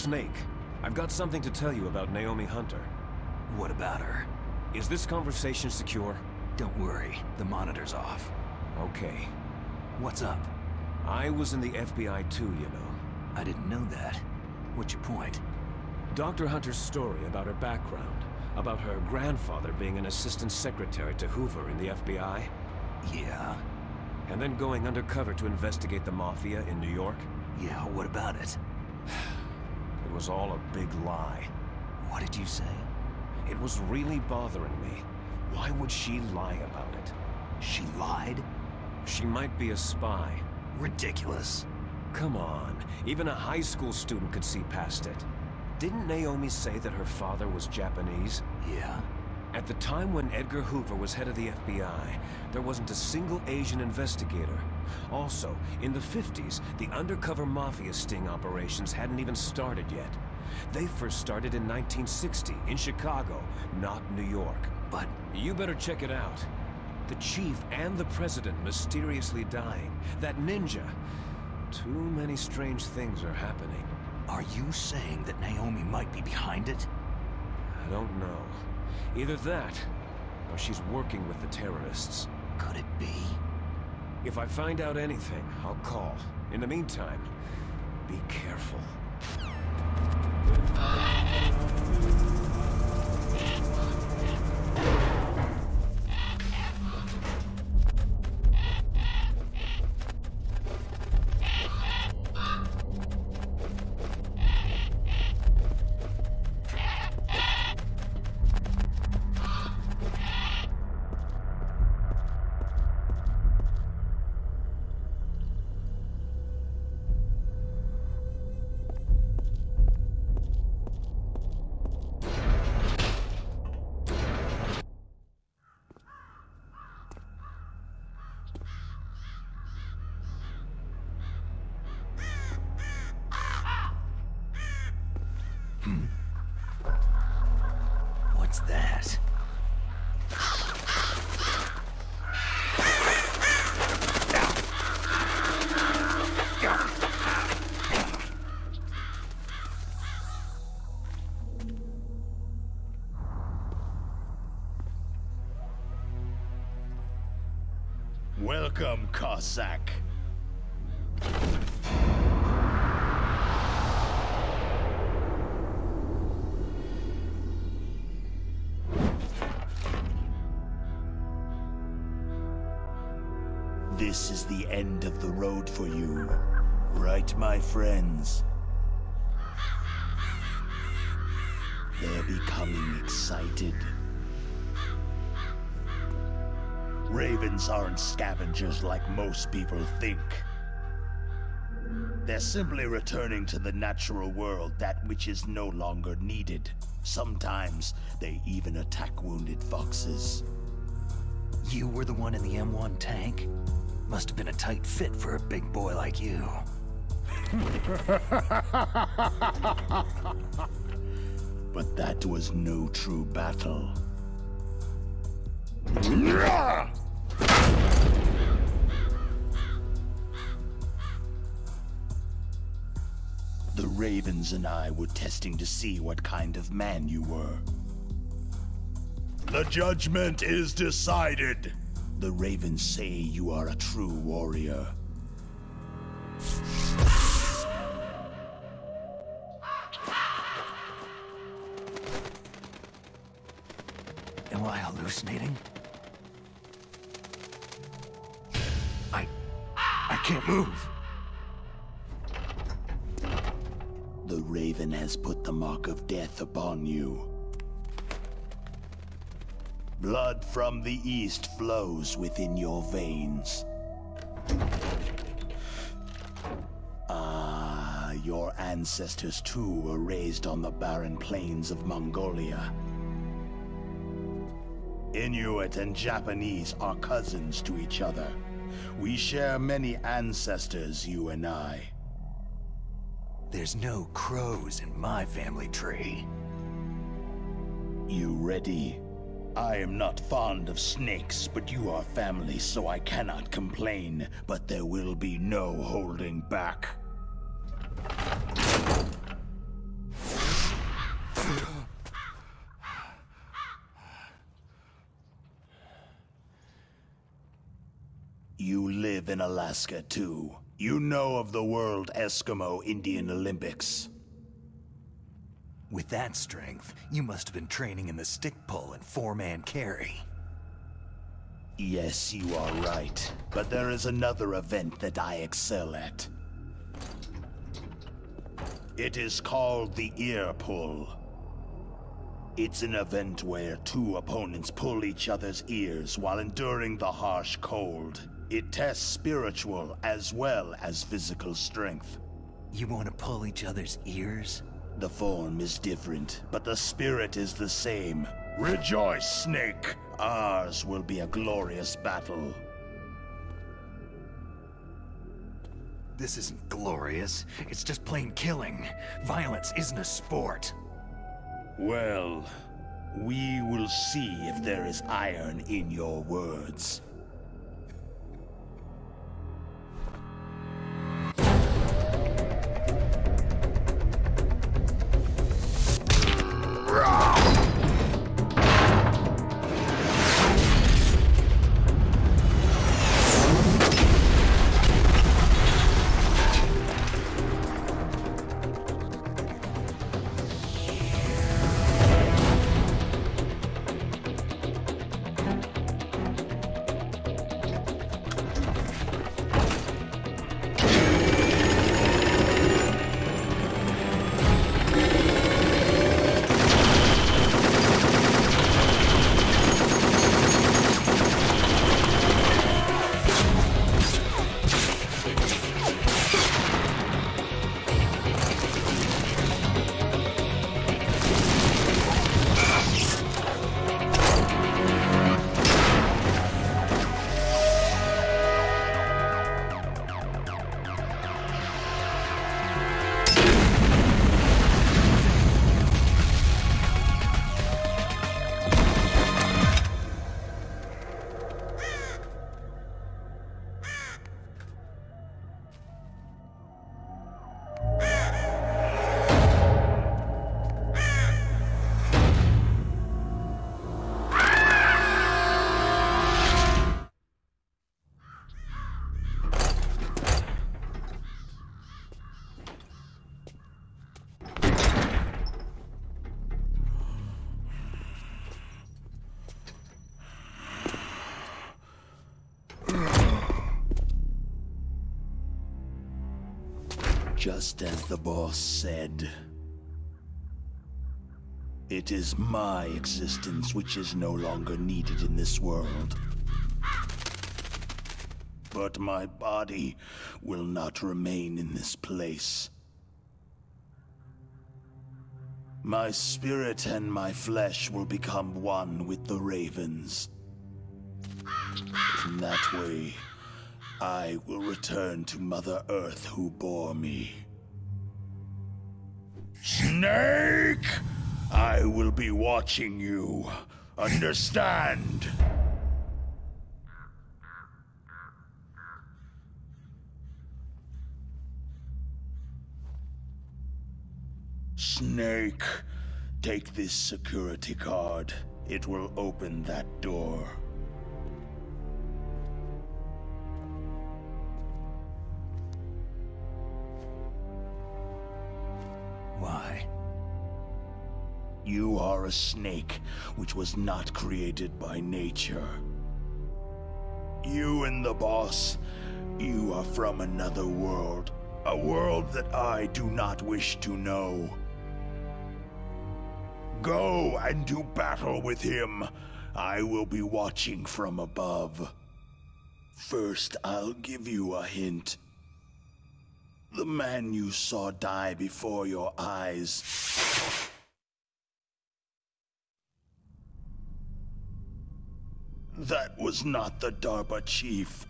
Snake. I've got something to tell you about Naomi Hunter. What about her? Is this conversation secure? Don't worry, the monitor's off. Okay. What's up? I was in the FBI too, you know. I didn't know that. What's your point? Dr. Hunter's story about her background, about her grandfather being an assistant secretary to Hoover in the FBI. Yeah? And then going undercover to investigate the Mafia in New York. Yeah, what about it? It was all a big lie. What did you say? It was really bothering me. Why would she lie about it? She lied? She might be a spy. Ridiculous. Come on, even a high school student could see past it. Didn't Naomi say that her father was Japanese? Yeah. At the time when Edgar Hoover was head of the FBI, there wasn't a single Asian investigator. Also, in the 50s, the undercover Mafia sting operations hadn't even started yet. They first started in 1960, in Chicago, not New York. But you better check it out. The chief and the president mysteriously dying. That ninja. Too many strange things are happening. are you saying that Naomi might be behind it? I don't know. Either that, or she's working with the terrorists. Could it be? If I find out anything, I'll call. In the meantime, be careful. What's that? Welcome, Cossack. This is the end of the road for you, right, my friends? They're becoming excited. Ravens aren't scavengers like most people think. They're simply returning to the natural world, that which is no longer needed. Sometimes they even attack wounded foxes. You were the one in the M1 tank? Must have been a tight fit for a big boy like you. But that was no true battle. The Ravens and I were testing to see what kind of man you were. The judgment is decided. The Ravens say you are a true warrior. Am I hallucinating? I can't move. The Raven has put the mark of death upon you. Blood from the east flows within your veins. Ah, your ancestors too were raised on the barren plains of Mongolia. Inuit and Japanese are cousins to each other. We share many ancestors, you and I. There's no crows in my family tree. You ready? I am not fond of snakes, but you are family, so I cannot complain. But there will be no holding back. You live in Alaska, too. You know of the World Eskimo Indian Olympics. With that strength, you must have been training in the stick pull and four-man carry. Yes, you are right. But there is another event that I excel at. It is called the ear pull. It's an event where two opponents pull each other's ears while enduring the harsh cold. It tests spiritual as well as physical strength. You want to pull each other's ears? The form is different, but the spirit is the same. Rejoice, Snake! Ours will be a glorious battle. This isn't glorious. It's just plain killing. Violence isn't a sport. Well, we will see if there is iron in your words. Just as the boss said. It is my existence which is no longer needed in this world. But my body will not remain in this place. My spirit and my flesh will become one with the ravens. In that way, I will return to Mother Earth who bore me. Snake! I will be watching you. Understand? Snake, take this security card. It will open that door. Why? You are a snake, which was not created by nature. You and the boss, you are from another world. A world that I do not wish to know. Go and do battle with him. I will be watching from above. First, I'll give you a hint. The man you saw die before your eyes. That was not the DARPA chief.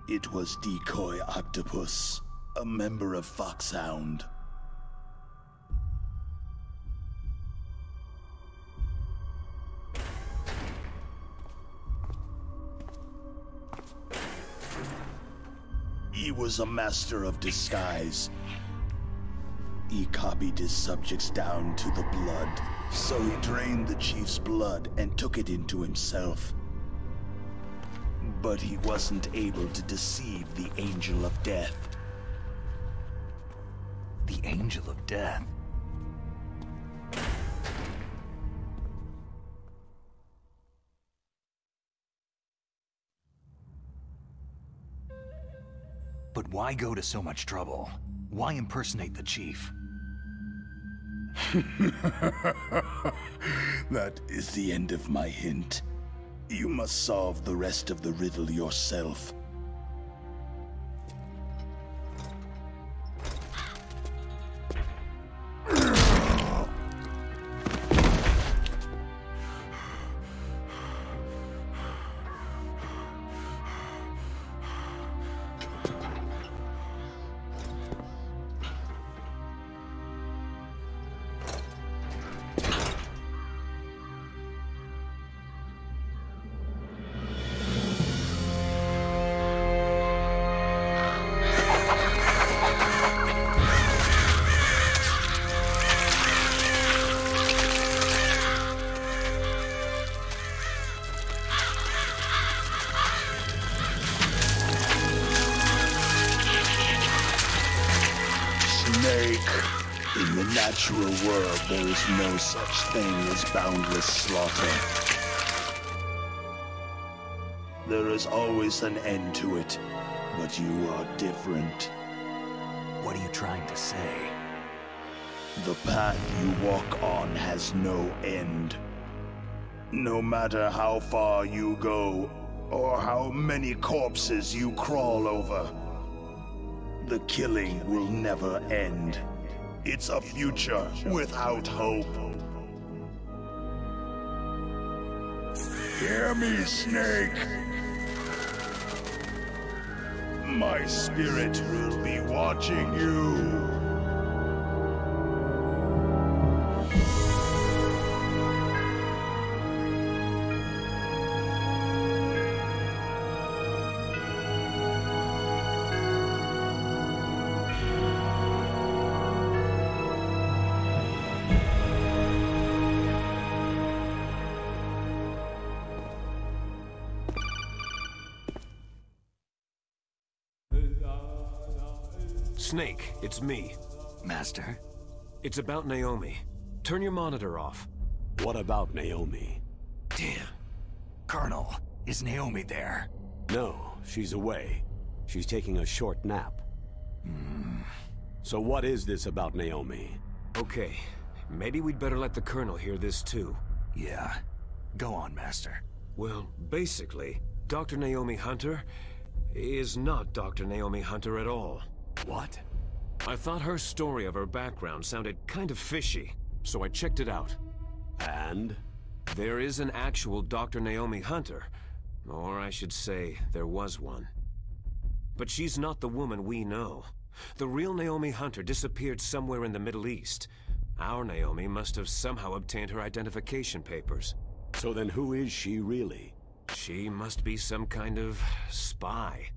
It was Decoy Octopus, a member of Foxhound. He was a master of disguise. He copied his subjects down to the blood, so he drained the chief's blood and took it into himself. But he wasn't able to deceive the Angel of Death. The Angel of Death? But why go to so much trouble? Why impersonate the Chief? That is the end of my hint. You must solve the rest of the riddle yourself. In the natural world, there is no such thing as boundless slaughter. There is always an end to it, but you are different. What are you trying to say? The path you walk on has no end. No matter how far you go, or how many corpses you crawl over, the killing will never end. It's a future without hope. Hear me, Snake. My spirit will be watching you. Snake, it's me. Master? It's about Naomi. Turn your monitor off. What about Naomi? Damn. Colonel, is Naomi there? No, she's away. She's taking a short nap. So what is this about Naomi? Okay, maybe we'd better let the Colonel hear this too. Yeah. Go on, Master. Well, basically, Dr. Naomi Hunter is not Dr. Naomi Hunter at all. What? I thought her story of her background sounded kind of fishy, so I checked it out. And? There is an actual Dr. Naomi Hunter, or I should say, there was one. But she's not the woman we know. The real Naomi Hunter disappeared somewhere in the Middle East. Our Naomi must have somehow obtained her identification papers. So then who is she really? She must be some kind of spy.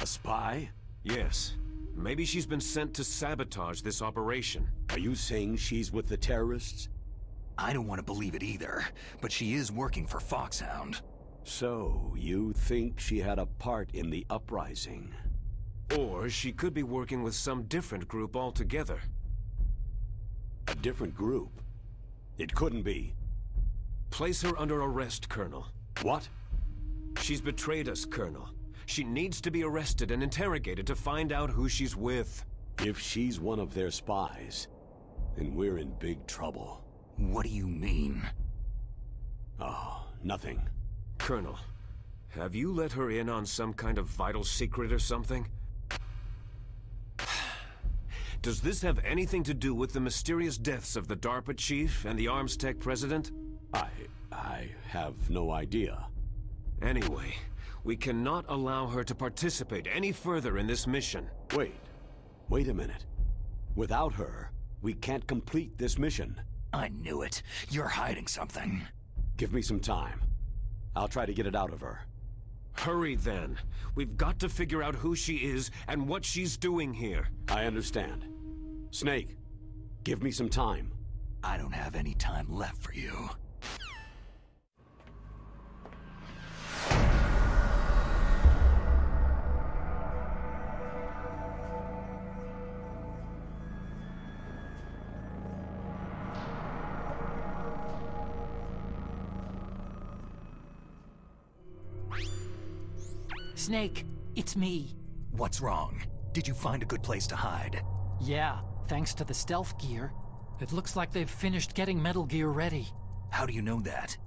A spy? Yes. Maybe she's been sent to sabotage this operation. Are you saying she's with the terrorists? I don't want to believe it either, but she is working for Foxhound. So, you think she had a part in the uprising? Or she could be working with some different group altogether. A different group? It couldn't be. Place her under arrest, Colonel. What? She's betrayed us, Colonel. She needs to be arrested and interrogated to find out who she's with. If she's one of their spies, then we're in big trouble. What do you mean? Oh, nothing. Colonel, have you let her in on some kind of vital secret or something? Does this have anything to do with the mysterious deaths of the DARPA chief and the Arms Tech president? I have no idea. Anyway, we cannot allow her to participate any further in this mission. Wait a minute. Without her, we can't complete this mission. I knew it. You're hiding something. Give me some time. I'll try to get it out of her. Hurry then. We've got to figure out who she is and what she's doing here. I understand. Snake, give me some time. I don't have any time left for you. Snake, it's me. What's wrong? Did you find a good place to hide? Yeah, thanks to the stealth gear. It looks like they've finished getting Metal Gear ready. How do you know that?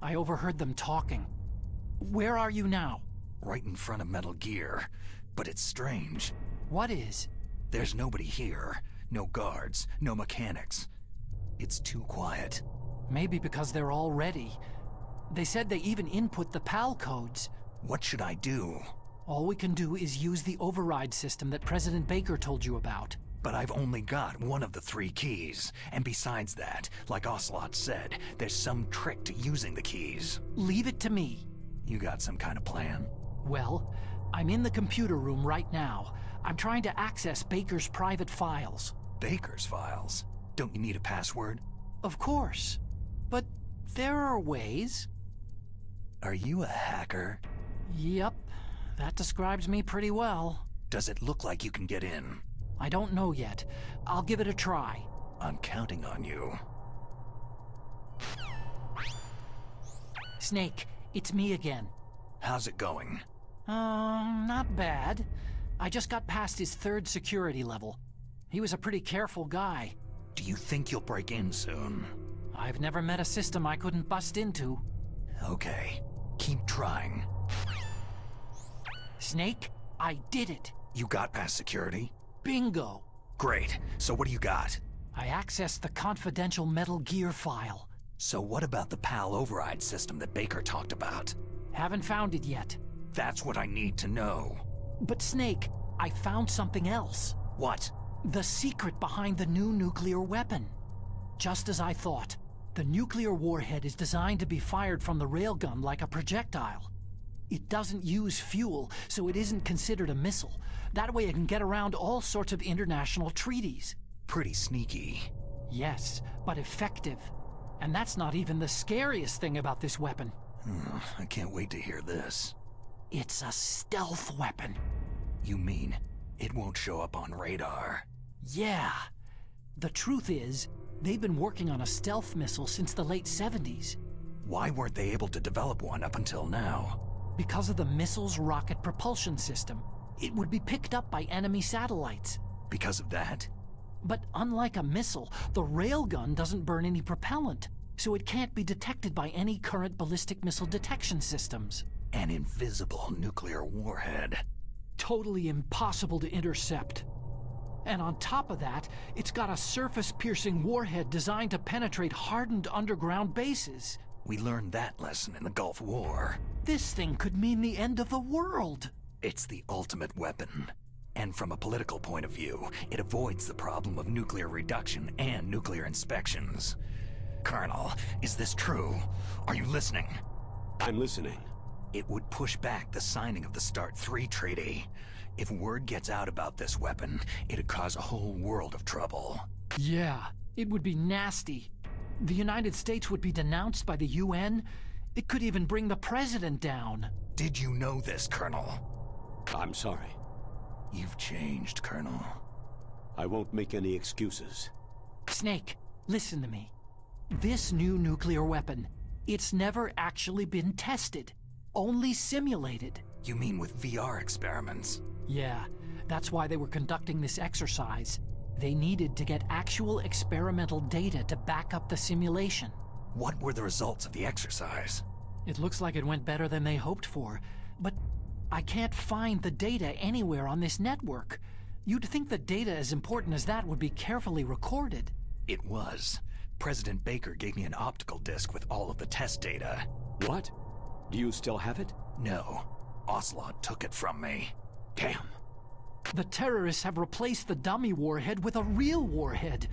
I overheard them talking. Where are you now? Right in front of Metal Gear. But it's strange. What is? There's nobody here. No guards, no mechanics. It's too quiet. Maybe because they're all ready. They said they even input the PAL codes. What should I do? All we can do is use the override system that President Baker told you about. But I've only got one of the 3 keys. And besides that, like Ocelot said, there's some trick to using the keys. Leave it to me. You got some kind of plan? Well, I'm in the computer room right now. I'm trying to access Baker's private files. Baker's files? Don't you need a password? Of course. But there are ways. Are you a hacker? Yep. That describes me pretty well. Does it look like you can get in? I don't know yet. I'll give it a try. I'm counting on you. Snake, it's me again. How's it going? Not bad. I just got past his 3rd security level. He was a pretty careful guy. Do you think you'll break in soon? I've never met a system I couldn't bust into. Okay. Keep trying. Snake, I did it. You got past security? Bingo. Great. So what do you got? I accessed the confidential Metal Gear file. So what about the PAL override system that Baker talked about? Haven't found it yet. That's what I need to know. But Snake, I found something else. What? The secret behind the new nuclear weapon. Just as I thought, the nuclear warhead is designed to be fired from the railgun like a projectile. It doesn't use fuel, so it isn't considered a missile. That way it can get around all sorts of international treaties. Pretty sneaky. Yes, but effective. And that's not even the scariest thing about this weapon. I can't wait to hear this. It's a stealth weapon. You mean it won't show up on radar? Yeah. The truth is, they've been working on a stealth missile since the late 70s. Why weren't they able to develop one up until now? Because of the missile's rocket propulsion system. It would be picked up by enemy satellites. Because of that? But unlike a missile, the railgun doesn't burn any propellant, so it can't be detected by any current ballistic missile detection systems. An invisible nuclear warhead. Totally impossible to intercept. And on top of that, it's got a surface-piercing warhead designed to penetrate hardened underground bases. We learned that lesson in the Gulf War. This thing could mean the end of the world. It's the ultimate weapon. And from a political point of view, it avoids the problem of nuclear reduction and nuclear inspections. Colonel, is this true? Are you listening? I'm listening. It would push back the signing of the START 3 treaty. If word gets out about this weapon, it'd cause a whole world of trouble. Yeah, it would be nasty. The United States would be denounced by the UN. It could even bring the president down. Did you know this, Colonel? I'm sorry. You've changed, Colonel. I won't make any excuses. Snake, listen to me. This new nuclear weapon, it's never actually been tested. Only simulated. You mean with VR experiments? Yeah, that's why they were conducting this exercise. They needed to get actual experimental data to back up the simulation. What were the results of the exercise? It looks like it went better than they hoped for, but I can't find the data anywhere on this network. You'd think the data as important as that would be carefully recorded. It was. President Baker gave me an optical disc with all of the test data. What? Do you still have it? No. Ocelot took it from me. Damn. The terrorists have replaced the dummy warhead with a real warhead.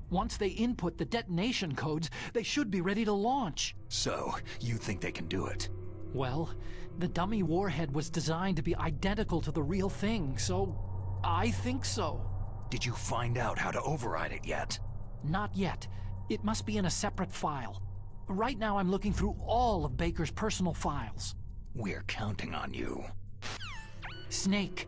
Once they input the detonation codes, they should be ready to launch. So, you think they can do it? Well, the dummy warhead was designed to be identical to the real thing, so I think so. Did you find out how to override it yet? Not yet. It must be in a separate file. Right now I'm looking through all of Baker's personal files. We're counting on you. Snake.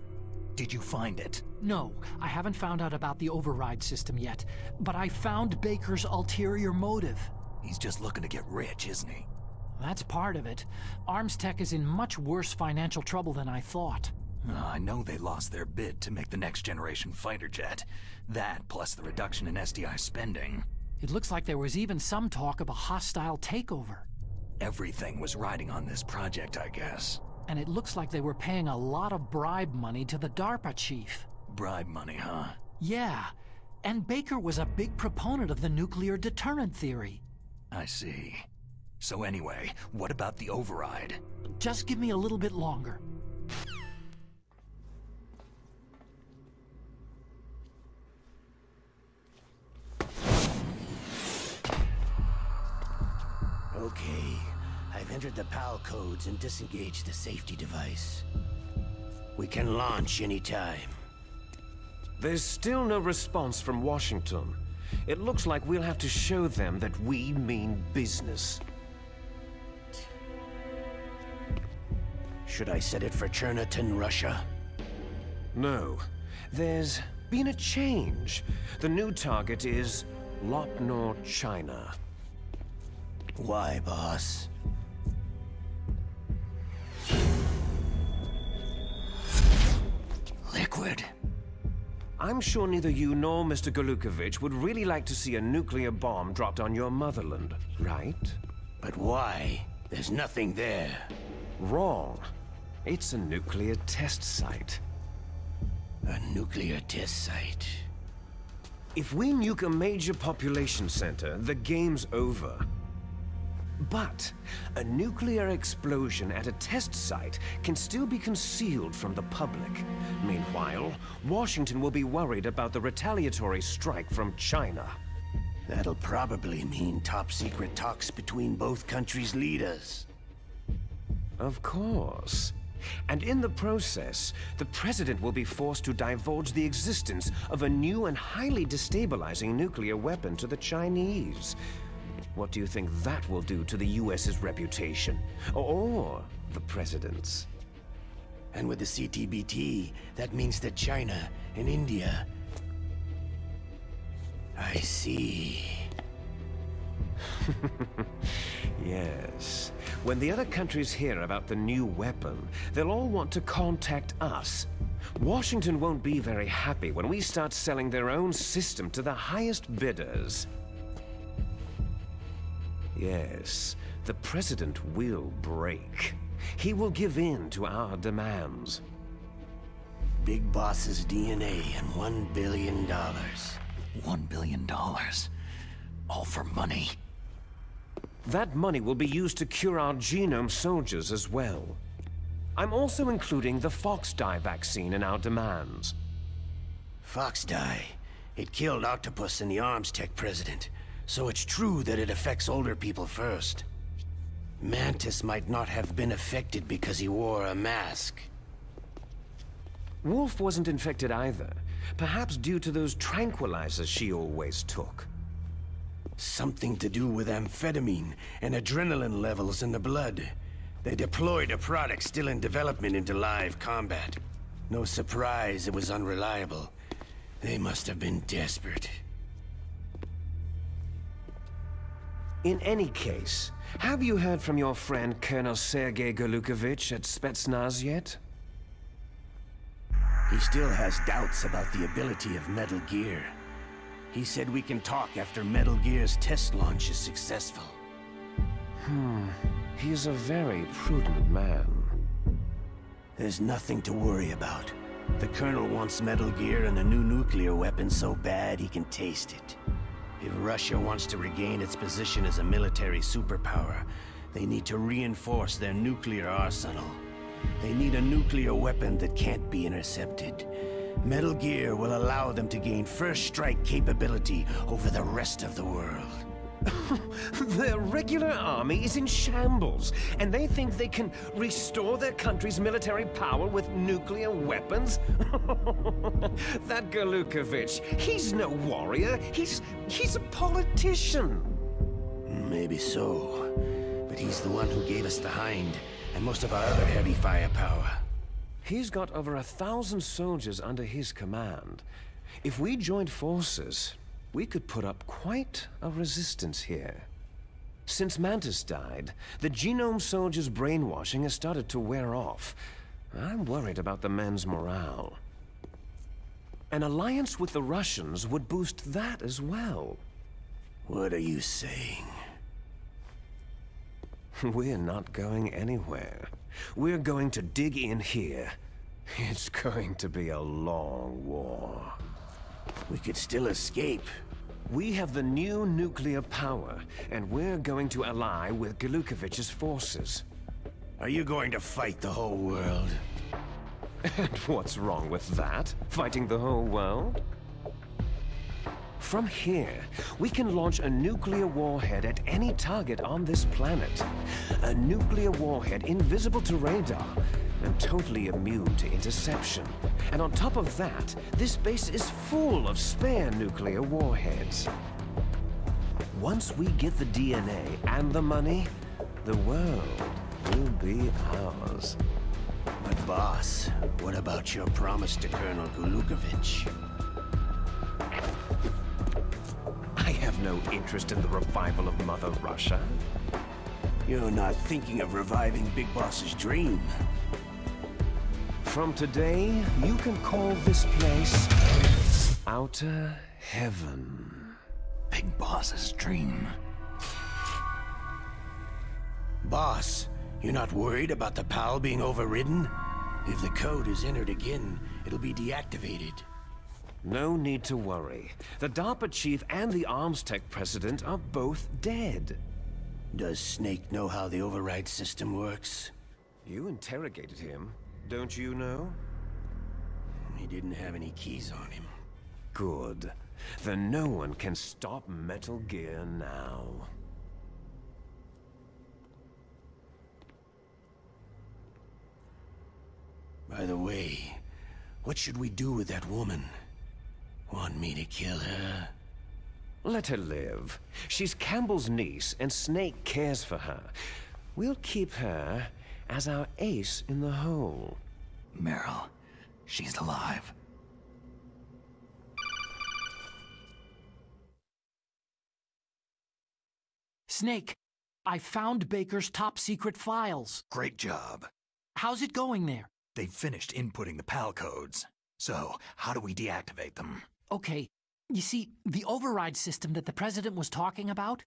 Did you find it? No, I haven't found out about the override system yet, but I found Baker's ulterior motive. He's just looking to get rich, isn't he? That's part of it. Arms Tech is in much worse financial trouble than I thought. I know they lost their bid to make the next generation fighter jet. That, plus the reduction in SDI spending. It looks like there was even some talk of a hostile takeover. Everything was riding on this project, I guess. And it looks like they were paying a lot of bribe money to the DARPA chief. Bribe money, huh? Yeah. And Baker was a big proponent of the nuclear deterrent theory. I see. So anyway, what about the override? Just give me a little bit longer. Okay, I've entered the PAL codes and disengaged the safety device. We can launch anytime. There's still no response from Washington. It looks like we'll have to show them that we mean business. Should I set it for Cherniton, Russia? No. There's been a change. The new target is Lopnor, China. Why, boss? Liquid. I'm sure neither you nor Mr. Galukovich would really like to see a nuclear bomb dropped on your motherland, right? But why? There's nothing there. Wrong. It's a nuclear test site. A nuclear test site. If we nuke a major population center, the game's over. But a nuclear explosion at a test site can still be concealed from the public. Meanwhile, Washington will be worried about the retaliatory strike from China. That'll probably mean top-secret talks between both countries' leaders. Of course. And in the process, the president will be forced to divulge the existence of a new and highly destabilizing nuclear weapon to the Chinese. What do you think that will do to the US's reputation? Or the president's? And with the CTBT, that means that China and India... I see. Yes. When the other countries hear about the new weapon, they'll all want to contact us. Washington won't be very happy when we start selling their own system to the highest bidders. Yes, the president will break. He will give in to our demands. Big Boss's DNA and $1 billion. $1 billion? All for money? That money will be used to cure our genome soldiers as well. I'm also including the Fox-dye vaccine in our demands. Fox-dye? It killed Octopus and the Arms Tech president. So it's true that it affects older people first. Mantis might not have been affected because he wore a mask. Wolf wasn't infected either. Perhaps due to those tranquilizers she always took. Something to do with amphetamine and adrenaline levels in the blood. They deployed a product still in development into live combat. No surprise it was unreliable. They must have been desperate. In any case, have you heard from your friend Colonel Sergei Galukovich at Spetsnaz yet? He still has doubts about the ability of Metal Gear. He said we can talk after Metal Gear's test launch is successful. He's a very prudent man. There's nothing to worry about. The Colonel wants Metal Gear and a new nuclear weapon so bad he can taste it. If Russia wants to regain its position as a military superpower, they need to reinforce their nuclear arsenal. They need a nuclear weapon that can't be intercepted. Metal Gear will allow them to gain first strike capability over the rest of the world. Their regular army is in shambles, and they think they can restore their country's military power with nuclear weapons? That Galukovich, he's no warrior. He's a politician. Maybe so, but he's the one who gave us the Hind and most of our other heavy firepower. He's got over 1,000 soldiers under his command. If we joined forces, we could put up quite a resistance here. Since Mantis died, the Genome Soldier's brainwashing has started to wear off. I'm worried about the men's morale. An alliance with the Russians would boost that as well. What are you saying? We're not going anywhere. We're going to dig in here. It's going to be a long war. We could still escape. We have the new nuclear power, and we're going to ally with Glukovich's forces. Are you going to fight the whole world? And what's wrong with that? Fighting the whole world? From here, we can launch a nuclear warhead at any target on this planet. A nuclear warhead invisible to radar and totally immune to interception. And on top of that, this base is full of spare nuclear warheads. Once we get the DNA and the money, the world will be ours. But boss, what about your promise to Colonel Glukovich? I have no interest in the revival of Mother Russia. You're not thinking of reviving Big Boss's dream. From today, you can call this place Outer Heaven. Big Boss's dream. Boss, you're not worried about the PAL being overridden? If the code is entered again, it'll be deactivated. No need to worry. The DARPA chief and the Arms Tech president are both dead. Does Snake know how the override system works? You interrogated him, don't you know? He didn't have any keys on him. Good. Then no one can stop Metal Gear now. By the way, what should we do with that woman? Want me to kill her? Let her live. She's Campbell's niece, and Snake cares for her. We'll keep her as our ace in the hole. Meryl, she's alive. Snake, I found Baker's top-secret files. Great job. How's it going there? They've finished inputting the PAL codes. So, how do we deactivate them? Okay, you see, the override system that the President was talking about,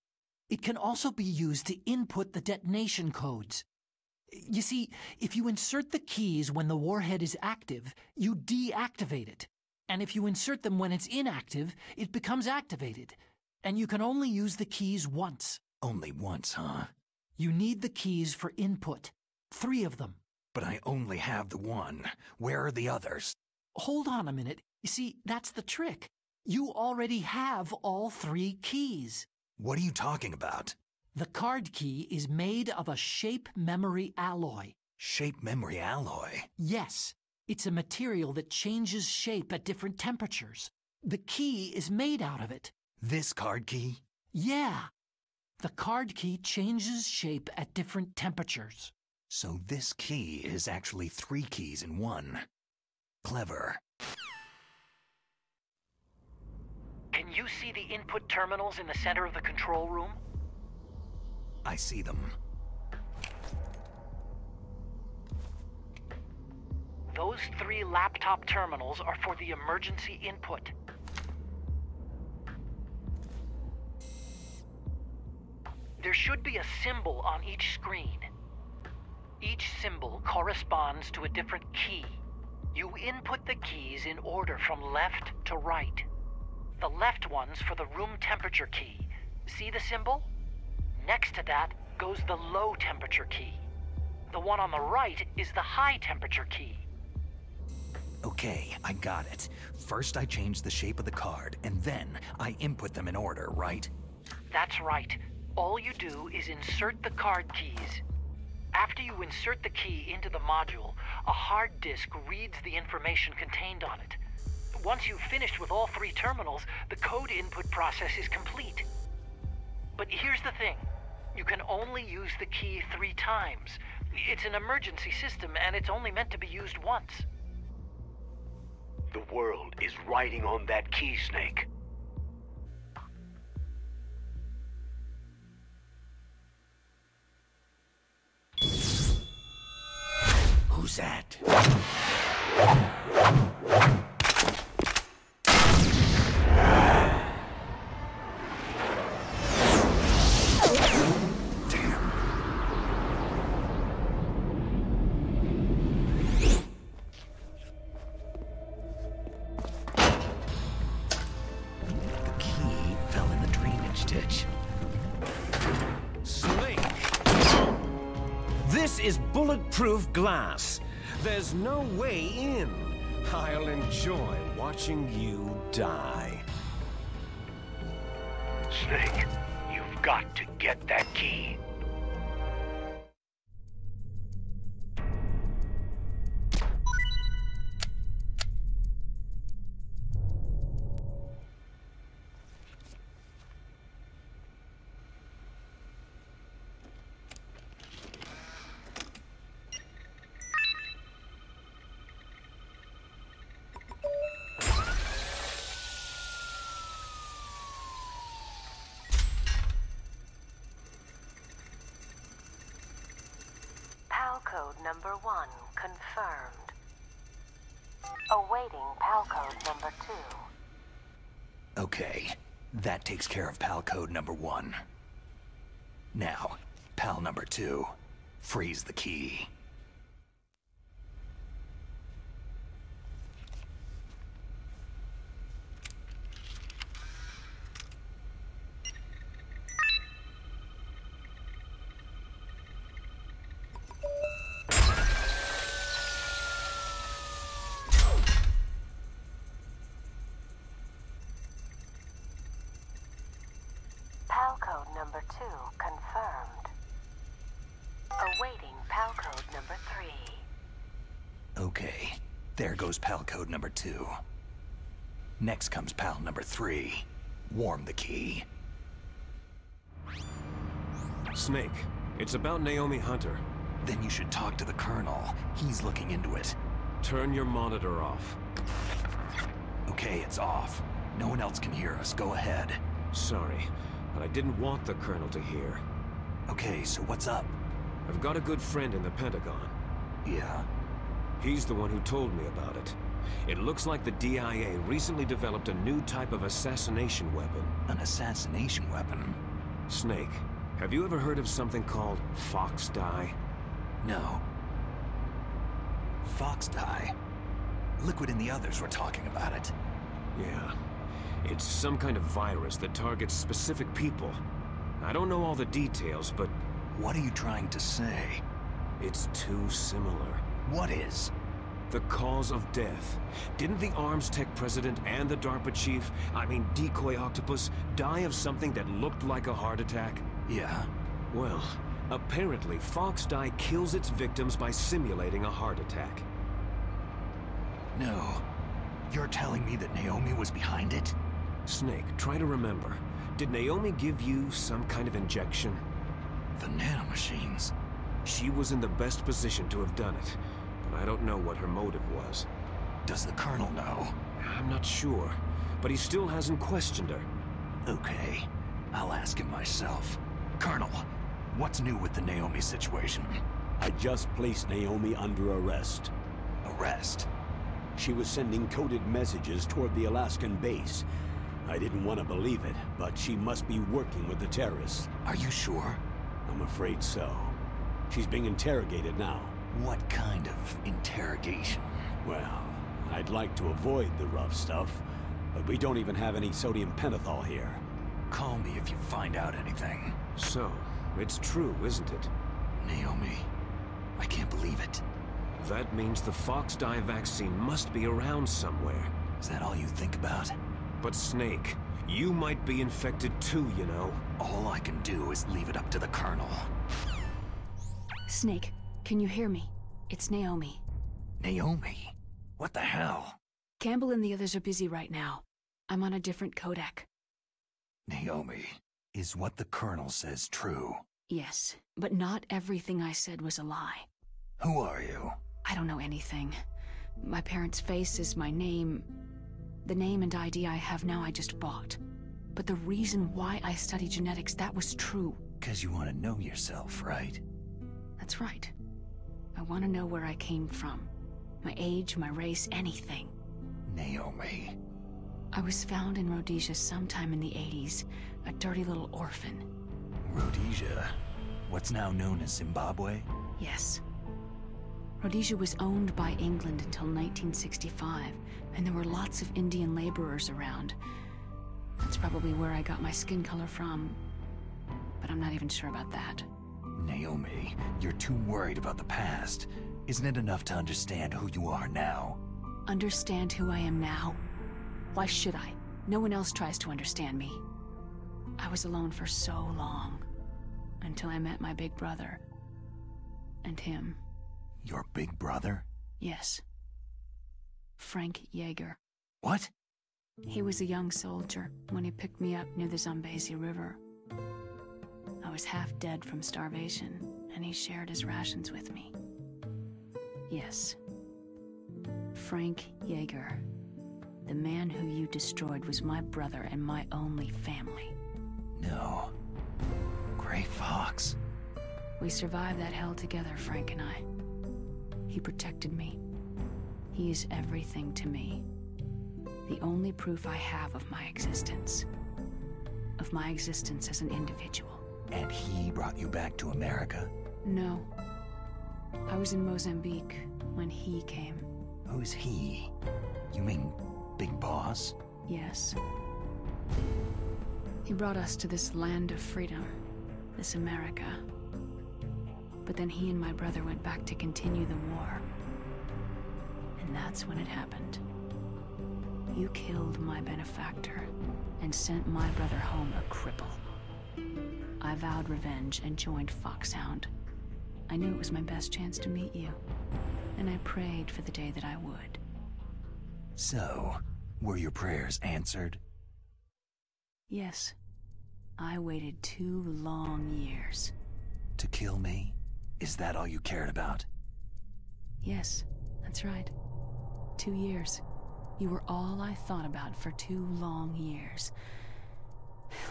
it can also be used to input the detonation codes. You see, if you insert the keys when the warhead is active, you deactivate it. And if you insert them when it's inactive, it becomes activated. And you can only use the keys once. Only once, huh? You need the keys for input. 3 of them. But I only have the one. Where are the others? Hold on a minute. You see, that's the trick. You already have all 3 keys. What are you talking about? The card key is made of a shape memory alloy. Shape memory alloy? Yes. It's a material that changes shape at different temperatures. The key is made out of it. This card key? Yeah. The card key changes shape at different temperatures. So this key is actually 3 keys in one. Clever. Can you see the input terminals in the center of the control room? I see them. Those 3 laptop terminals are for the emergency input. There should be a symbol on each screen. Each symbol corresponds to a different key. You input the keys in order from left to right. The left one's for the room temperature key. See the symbol? Next to that goes the low temperature key. The one on the right is the high temperature key. Okay, I got it. First I change the shape of the card, and then I input them in order, right? That's right. All you do is insert the card keys. After you insert the key into the module, a hard disk reads the information contained on it. Once you've finished with all 3 terminals, the code input process is complete. But here's the thing. You can only use the key 3 times. It's an emergency system, and it's only meant to be used once. The world is riding on that key, Snake. Who's that? This is bulletproof glass. There's no way in. I'll enjoy watching you die. Snake, you've got to get that key. Code number 1 confirmed. Awaiting PAL code number 2. Okay, that takes care of PAL code number 1. Now, PAL number 2, freeze the key. PAL code number 2 confirmed. Awaiting PAL code number 3. Okay, there goes PAL code number 2. Next comes PAL number 3. Warm the key. Snake, it's about Naomi Hunter. Then you should talk to the Colonel. He's looking into it. Turn your monitor off. Okay, it's off. No one else can hear us. Go ahead. Sorry, but I didn't want the Colonel to hear. Okay, so what's up? I've got a good friend in the Pentagon. Yeah? He's the one who told me about it. It looks like the DIA recently developed a new type of assassination weapon. An assassination weapon? Snake, have you ever heard of something called Fox dye? No. Fox dye? Liquid and the others were talking about it. Yeah. It's some kind of virus that targets specific people. I don't know all the details, but... What are you trying to say? It's too similar. What is? The cause of death. Didn't the Arms Tech president and the DARPA chief, Decoy Octopus, die of something that looked like a heart attack? Yeah. Well, apparently Fox dye kills its victims by simulating a heart attack. No. You're telling me that Naomi was behind it? Snake, try to remember. Did Naomi give you some kind of injection? The nanomachines. She was in the best position to have done it, but I don't know what her motive was. Does the Colonel know? I'm not sure, but he still hasn't questioned her. Okay, I'll ask him myself. Colonel, what's new with the Naomi situation? I just placed Naomi under arrest. Arrest? She was sending coded messages toward the Alaskan base. I didn't want to believe it, but she must be working with the terrorists. Are you sure? I'm afraid so. She's being interrogated now. What kind of interrogation? Well, I'd like to avoid the rough stuff, but we don't even have any sodium pentothal here. Call me if you find out anything. So, it's true, isn't it? Naomi, I can't believe it. That means the Fox dye vaccine must be around somewhere. Is that all you think about? But Snake, you might be infected too, you know. All I can do is leave it up to the Colonel. Snake, can you hear me? It's Naomi. Naomi? What the hell? Campbell and the others are busy right now. I'm on a different codec. Naomi, is what the Colonel says true? Yes, but not everything I said was a lie. Who are you? I don't know anything. My parents' face is my name. The name and ID I have now I just bought. But the reason why I study genetics, that was true. 'Cause you want to know yourself, right? That's right. I want to know where I came from. My age, my race, anything. Naomi. I was found in Rhodesia sometime in the 80s, a dirty little orphan. Rhodesia? What's now known as Zimbabwe? Yes. Rhodesia was owned by England until 1965, and there were lots of Indian laborers around. That's probably where I got my skin color from, but I'm not even sure about that. Naomi, you're too worried about the past. Isn't it enough to understand who you are now? Understand who I am now? Why should I? No one else tries to understand me. I was alone for so long, until I met my big brother. And him. Your big brother? Yes. Frank Jaeger. What? He was a young soldier when he picked me up near the Zambezi River. I was half dead from starvation, and he shared his rations with me. Yes. Frank Jaeger. The man who you destroyed was my brother and my only family. No. Gray Fox. We survived that hell together, Frank and I. He protected me. He is everything to me. The only proof I have of my existence. Of my existence as an individual. And he brought you back to America? No. I was in Mozambique when he came. Who's he? You mean Big Boss? Yes. He brought us to this land of freedom, this America. But then he and my brother went back to continue the war. And that's when it happened. You killed my benefactor and sent my brother home a cripple. I vowed revenge and joined Foxhound. I knew it was my best chance to meet you, and I prayed for the day that I would. So, were your prayers answered? Yes. I waited 2 long years. To kill me? Is that all you cared about? Yes, that's right. 2 years. You were all I thought about for 2 long years.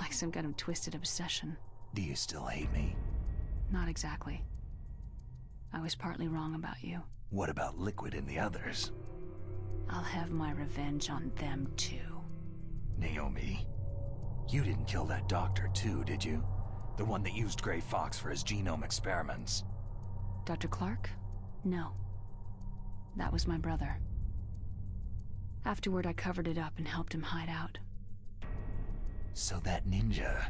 Like some kind of twisted obsession. Do you still hate me? Not exactly. I was partly wrong about you. What about Liquid and the others? I'll have my revenge on them too. Naomi, you didn't kill that doctor too, did you? The one that used Gray Fox for his genome experiments. Dr. Clark? No. That was my brother. Afterward, I covered it up and helped him hide out. So that ninja,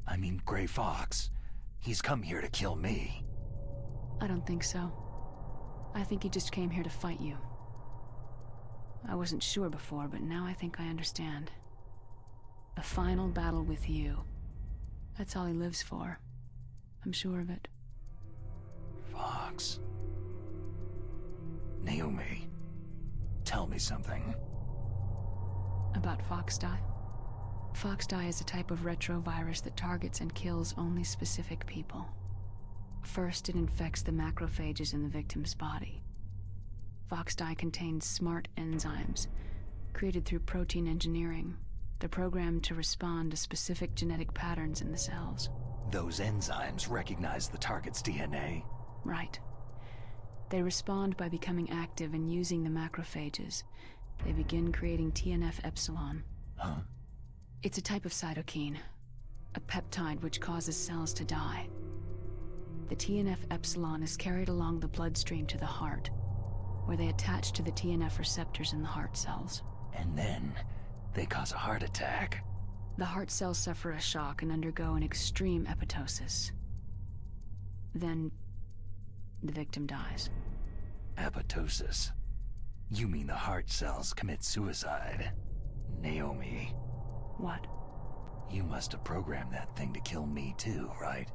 I mean Gray Fox, he's come here to kill me. I don't think so. I think he just came here to fight you. I wasn't sure before, but now I think I understand. A final battle with you. That's all he lives for. I'm sure of it. Fox. Naomi, tell me something. About Foxdie? Foxdie is a type of retrovirus that targets and kills only specific people. First, it infects the macrophages in the victim's body. Foxdie contains smart enzymes, created through protein engineering. They're programmed to respond to specific genetic patterns in the cells. Those enzymes recognize the target's DNA? Right. They respond by becoming active and using the macrophages. They begin creating TNF-epsilon. Huh? It's a type of cytokine, a peptide which causes cells to die. The TNF-epsilon is carried along the bloodstream to the heart, where they attach to the TNF receptors in the heart cells. And then, they cause a heart attack. The heart cells suffer a shock and undergo an extreme apoptosis. Then, the victim dies. Apoptosis? You mean the heart cells commit suicide? Naomi. What? You must have programmed that thing to kill me too, right?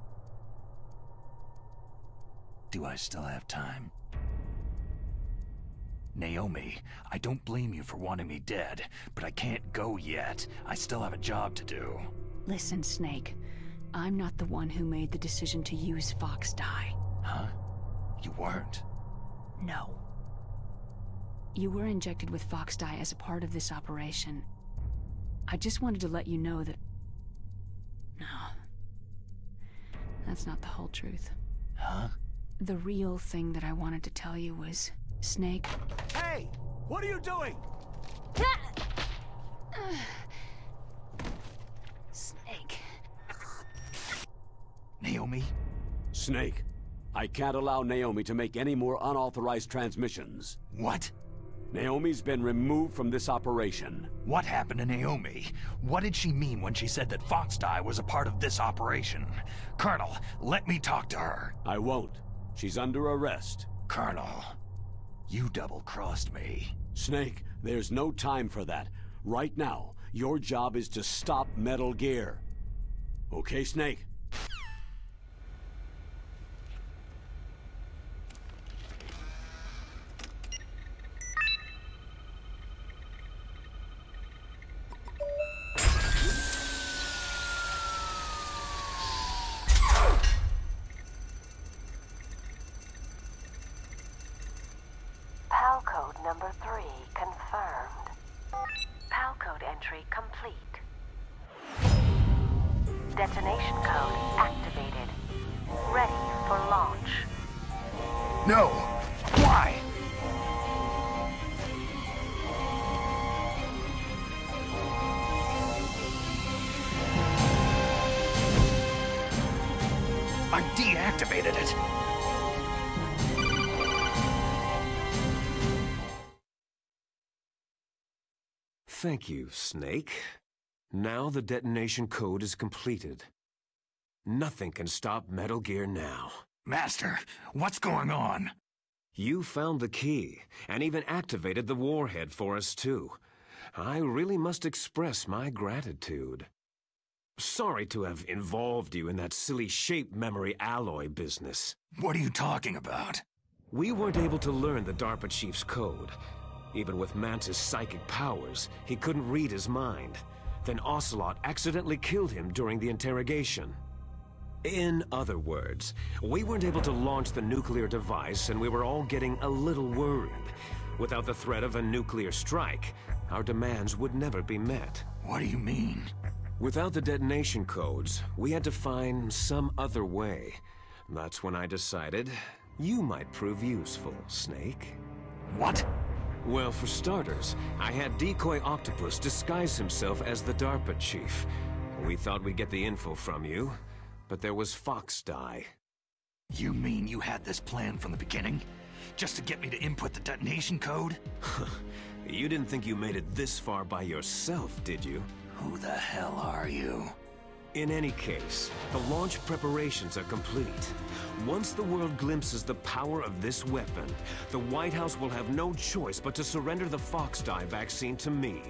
Do I still have time? Naomi, I don't blame you for wanting me dead, but I can't go yet. I still have a job to do. Listen, Snake. I'm not the one who made the decision to use Foxdie. Huh? You weren't? No. You were injected with Foxdie as a part of this operation. I just wanted to let you know that... No. That's not the whole truth. Huh? The real thing that I wanted to tell you was, Snake... Hey! What are you doing? Snake... Naomi? Snake, I can't allow Naomi to make any more unauthorized transmissions. What? Naomi's been removed from this operation. What happened to Naomi? What did she mean when she said that Foxdie was a part of this operation? Colonel, let me talk to her. I won't. She's under arrest. Colonel, you double-crossed me. Snake, there's no time for that. Right now, your job is to stop Metal Gear. Okay, Snake? PAL code number 3 confirmed. PAL code entry complete. Detonation code activated. Ready for launch. No! Why? I deactivated it. Thank you, Snake. Now the detonation code is completed. Nothing can stop Metal Gear now. Master, what's going on? You found the key, and even activated the warhead for us, too. I really must express my gratitude. Sorry to have involved you in that silly shape memory alloy business. What are you talking about? We weren't able to learn the DARPA chief's code. Even with Mance's psychic powers, he couldn't read his mind. Then Ocelot accidentally killed him during the interrogation. In other words, we weren't able to launch the nuclear device, and we were all getting a little worried. Without the threat of a nuclear strike, our demands would never be met. What do you mean? Without the detonation codes, we had to find some other way. That's when I decided you might prove useful, Snake. What? Well, for starters, I had Decoy Octopus disguise himself as the DARPA chief. We thought we'd get the info from you, but there was Foxdie. You mean you had this plan from the beginning? Just to get me to input the detonation code? You didn't think you made it this far by yourself, did you? Who the hell are you? In any case, the launch preparations are complete. Once the world glimpses the power of this weapon, the White House will have no choice but to surrender the Foxdie vaccine to me.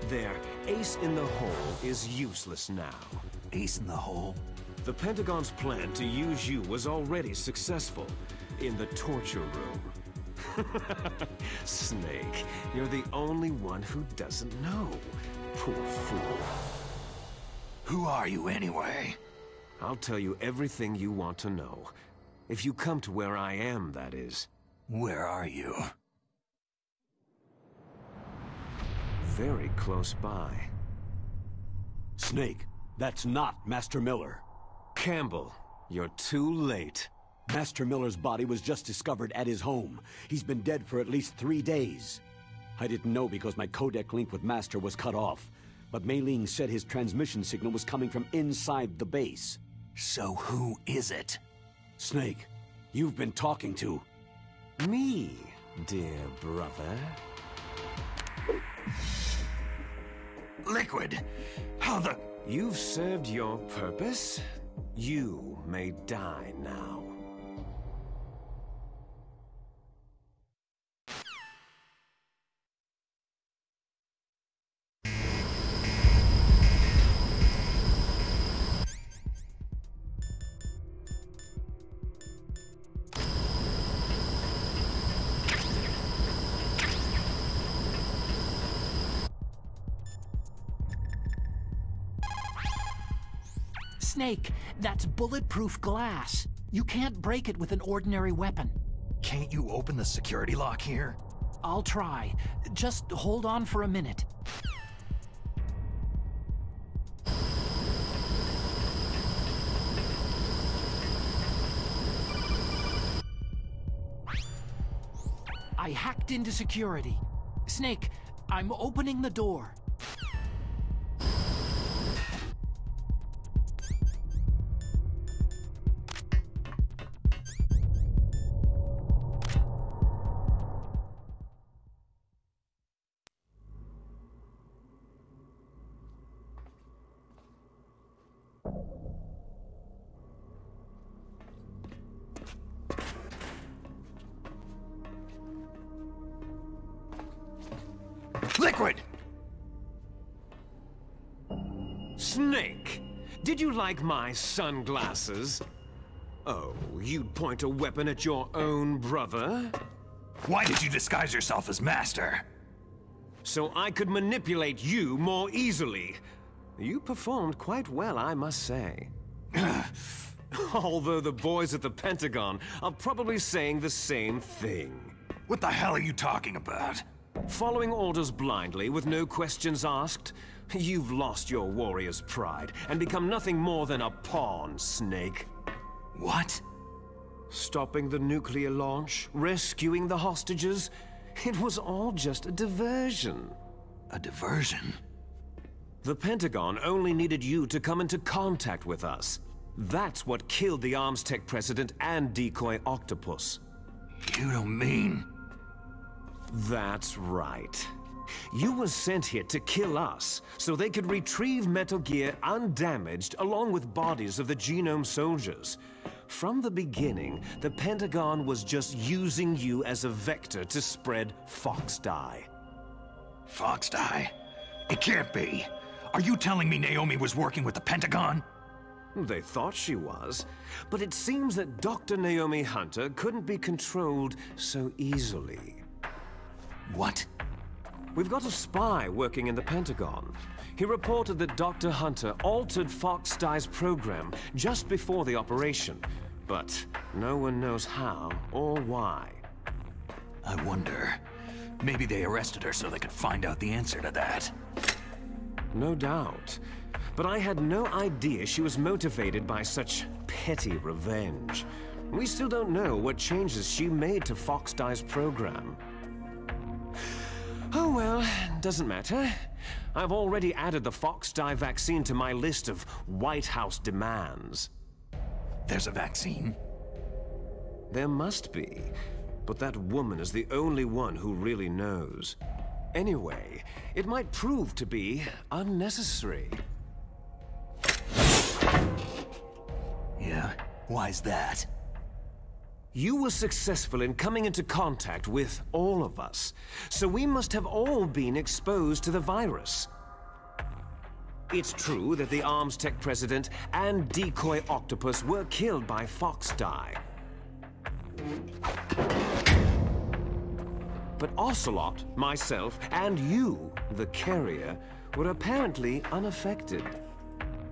Their ace in the hole is useless now. Ace in the hole? The Pentagon's plan to use you was already successful in the torture room. Snake, you're the only one who doesn't know. Poor fool. Who are you anyway? I'll tell you everything you want to know. If you come to where I am, that is. Where are you? Very close by. Snake, that's not Master Miller. Campbell, you're too late. Master Miller's body was just discovered at his home. He's been dead for at least 3 days. I didn't know because my codec link with Master was cut off. But Mei Ling said his transmission signal was coming from inside the base. So who is it? Snake, you've been talking to... Me, dear brother. Liquid! How the... You've served your purpose. You may die now. Snake, that's bulletproof glass. You can't break it with an ordinary weapon. Can't you open the security lock here? I'll try. Just hold on for a minute. I hacked into security. Snake, I'm opening the door. Liquid! Snake, did you like my sunglasses? Oh, you'd point a weapon at your own brother? Why did you disguise yourself as Master? So I could manipulate you more easily. You performed quite well, I must say. Although the boys at the Pentagon are probably saying the same thing. What the hell are you talking about? Following orders blindly with no questions asked? You've lost your warrior's pride and become nothing more than a pawn, Snake. What? Stopping the nuclear launch, rescuing the hostages, it was all just a diversion. A diversion? The Pentagon only needed you to come into contact with us. That's what killed the Arms Tech president and decoy Octopus. You don't mean... That's right. You were sent here to kill us, so they could retrieve Metal Gear undamaged along with bodies of the Genome soldiers. From the beginning, the Pentagon was just using you as a vector to spread Fox Dye. Fox Dye? It can't be. Are you telling me Naomi was working with the Pentagon? They thought she was, but it seems that Dr. Naomi Hunter couldn't be controlled so easily. What? We've got a spy working in the Pentagon. He reported that Dr. Hunter altered Fox Dye's program just before the operation, but no one knows how or why. I wonder. Maybe they arrested her so they could find out the answer to that. No doubt. But I had no idea she was motivated by such petty revenge. We still don't know what changes she made to Fox Dye's program. Oh well, doesn't matter. I've already added the Fox Dye vaccine to my list of White House demands. There's a vaccine? There must be, but that woman is the only one who really knows. Anyway, it might prove to be unnecessary. Yeah? Why's that? You were successful in coming into contact with all of us, so we must have all been exposed to the virus. It's true that the Arms Tech president and decoy Octopus were killed by Fox Dye. But Ocelot, myself, and you, the carrier, were apparently unaffected.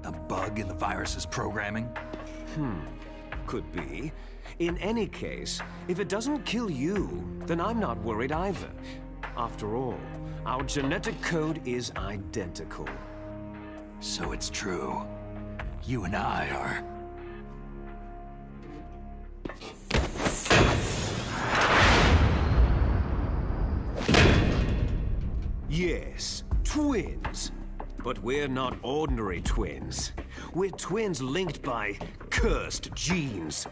A bug in the virus's programming? Could be. In any case, if it doesn't kill you, then I'm not worried either. After all, our genetic code is identical. So it's true. You and I are... Yes, twins. But we're not ordinary twins. We're twins linked by cursed genes.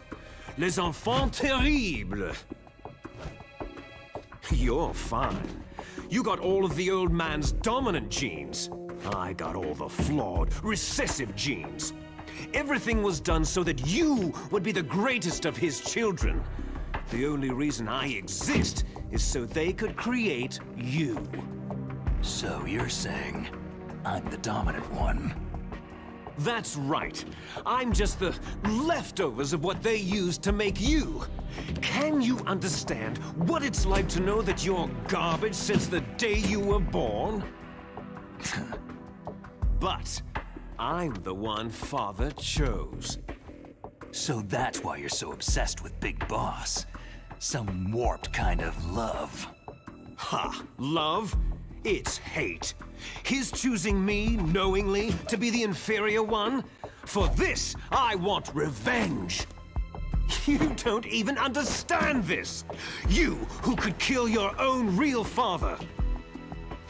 Les enfants terribles. You're fine. You got all of the old man's dominant genes. I got all the flawed, recessive genes. Everything was done so that you would be the greatest of his children. The only reason I exist is so they could create you. So you're saying I'm the dominant one? That's right. I'm just the leftovers of what they used to make you. Can you understand what it's like to know that you're garbage since the day you were born? But I'm the one Father chose. So that's why you're so obsessed with Big Boss. Some warped kind of love. Ha! Love? It's hate. His choosing me, knowingly, to be the inferior one? For this, I want revenge. You don't even understand this! You, who could kill your own real father!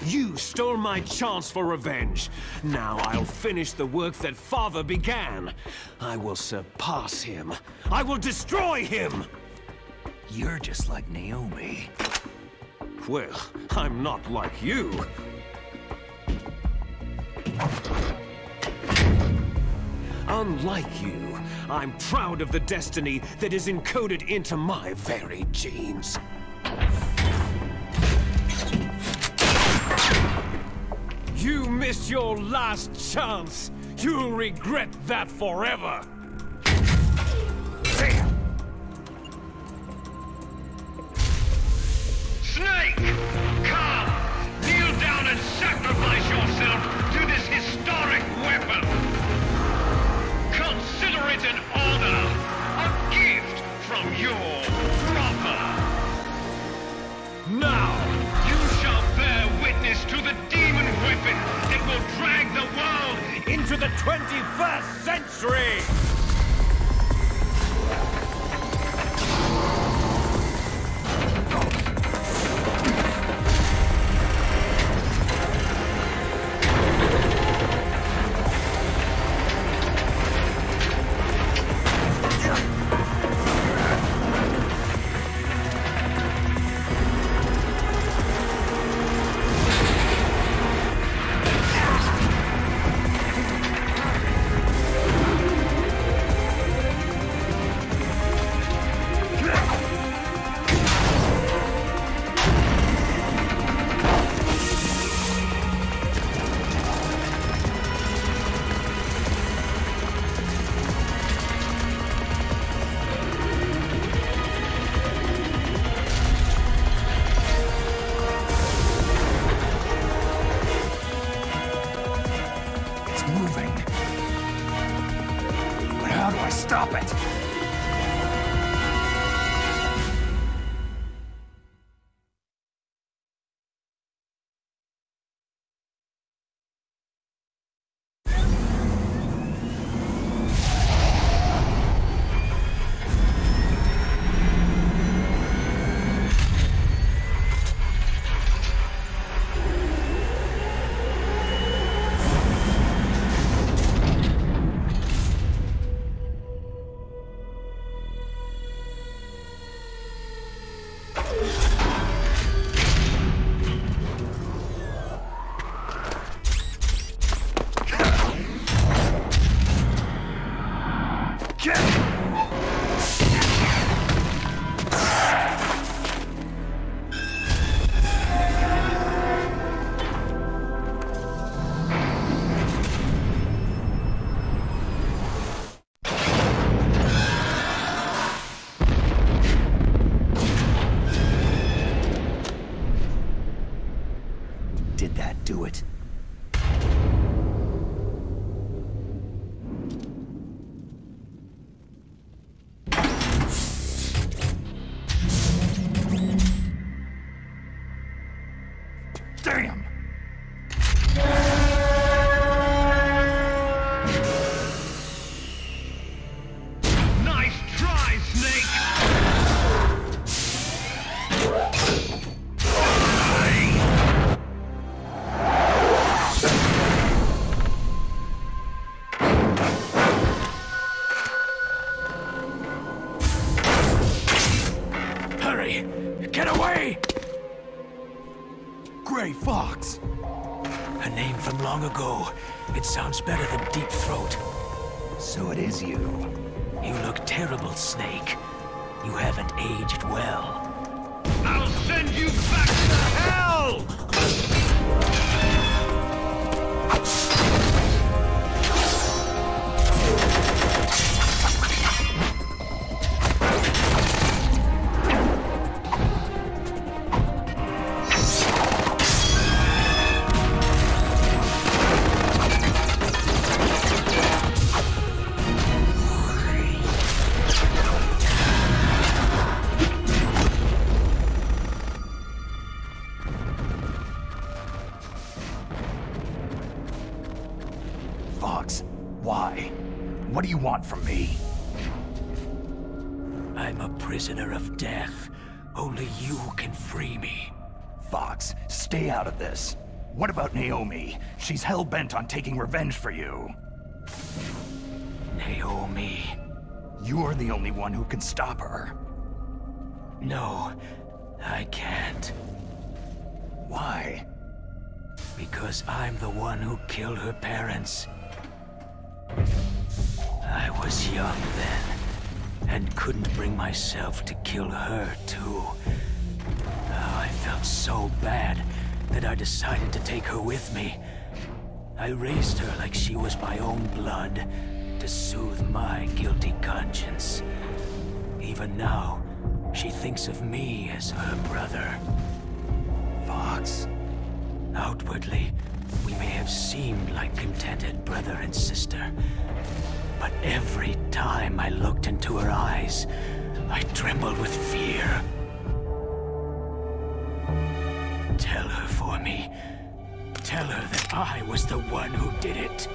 You stole my chance for revenge. Now I'll finish the work that father began. I will surpass him. I will destroy him! You're just like Naomi. Well, I'm not like you. Unlike you, I'm proud of the destiny that is encoded into my very genes. You missed your last chance. You'll regret that forever. Snake! Come! Kneel down and sacrifice yourself to this historic weapon! Consider it an honor! A gift from your brother! Now! You shall bear witness to the demon weapon that will drag the world Into the 21st century! Stop it! Did that do it? Damn! Nice try, Snake! Hurry! Get away! Gray Fox! A name from long ago. It sounds better than Deep Throat. So it is you. You look terrible, Snake. You haven't aged well. I'll send you back to hell! Fox, why? What do you want from me? prisoner of death. Only you can free me. Fox, stay out of this. What about Naomi? She's hell-bent on taking revenge for you. Naomi? You're the only one who can stop her. No, I can't. Why? Because I'm the one who killed her parents. I was young then, and couldn't bring myself to kill her, too. Oh, I felt so bad that I decided to take her with me. I raised her like she was my own blood, to soothe my guilty conscience. Even now, she thinks of me as her brother. Fox. Outwardly, we may have seemed like contented brother and sister, but every time I looked into her eyes, I trembled with fear. Tell her for me. Tell her that I was the one who did it.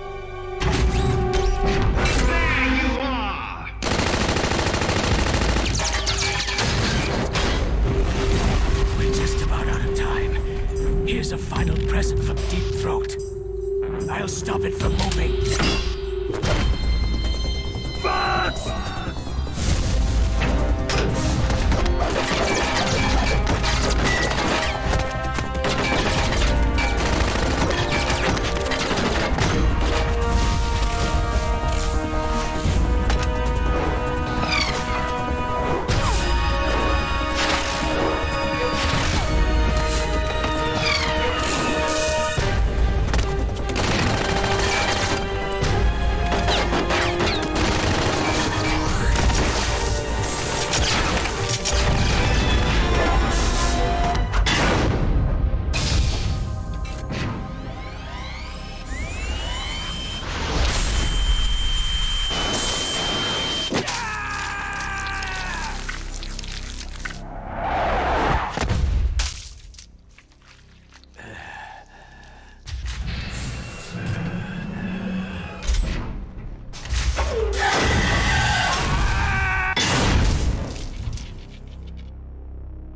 There you are! We're just about out of time. Here's a final present from Deep Throat. I'll stop it from moving. Fox!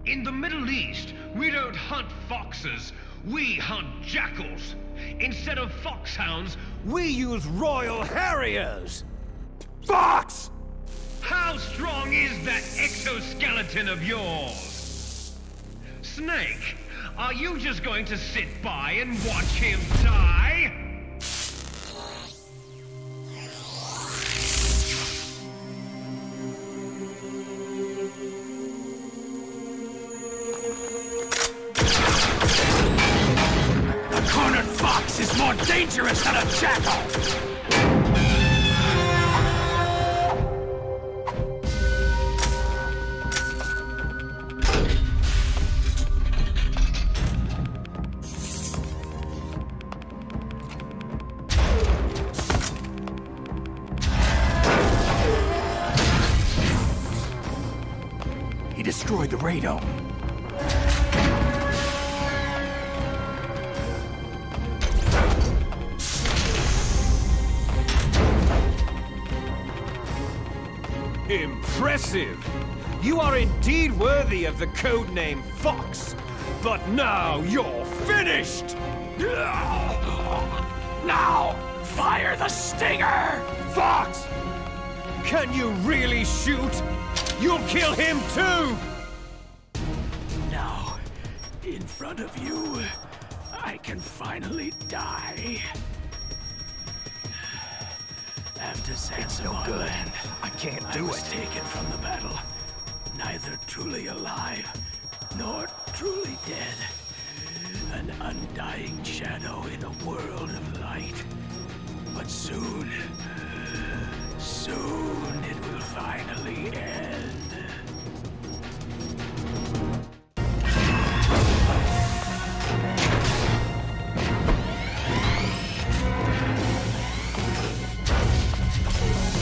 In the Middle East, we don't hunt foxes, we hunt jackals. Instead of foxhounds, We use Royal Harriers! Fox! how strong is that exoskeleton of yours? Snake, are you just going to sit by and watch him die? A cornered fox is more dangerous than a jackal! He destroyed the radome. Impressive! You are indeed worthy of the codename Fox. But now you're finished! Now, fire the stinger! Fox! Can you really shoot? You'll kill him too! Now, in front of you, I can finally die. After Zanzibar land, I can't I do was it. taken from the battle, neither truly alive, nor truly dead. An undying shadow in a world of light. But soon, soon it will finally end.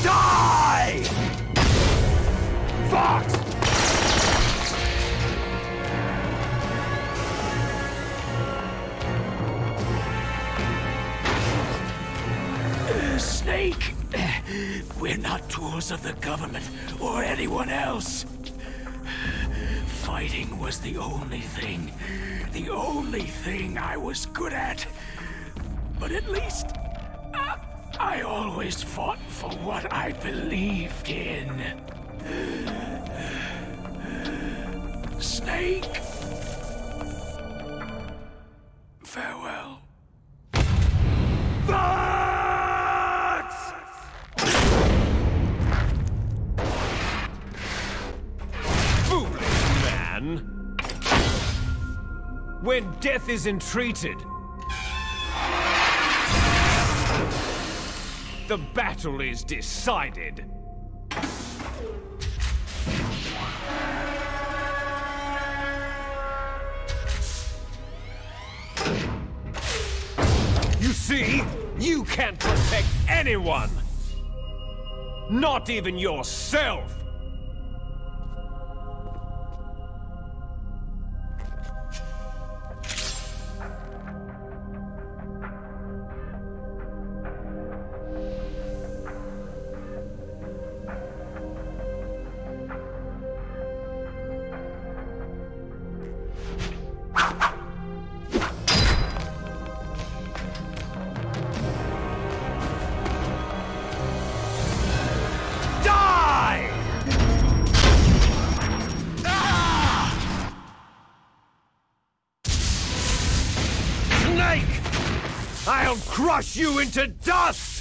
Die! Fox! Snake! We're not tools of the government or anyone else. Fighting was the only thing I was good at. But at least, I always fought for what I believed in. Snake. Farewell. Foolish man! When death is entreated, the battle is decided. You see, you can't protect anyone! Not even yourself! I'll crush you into dust!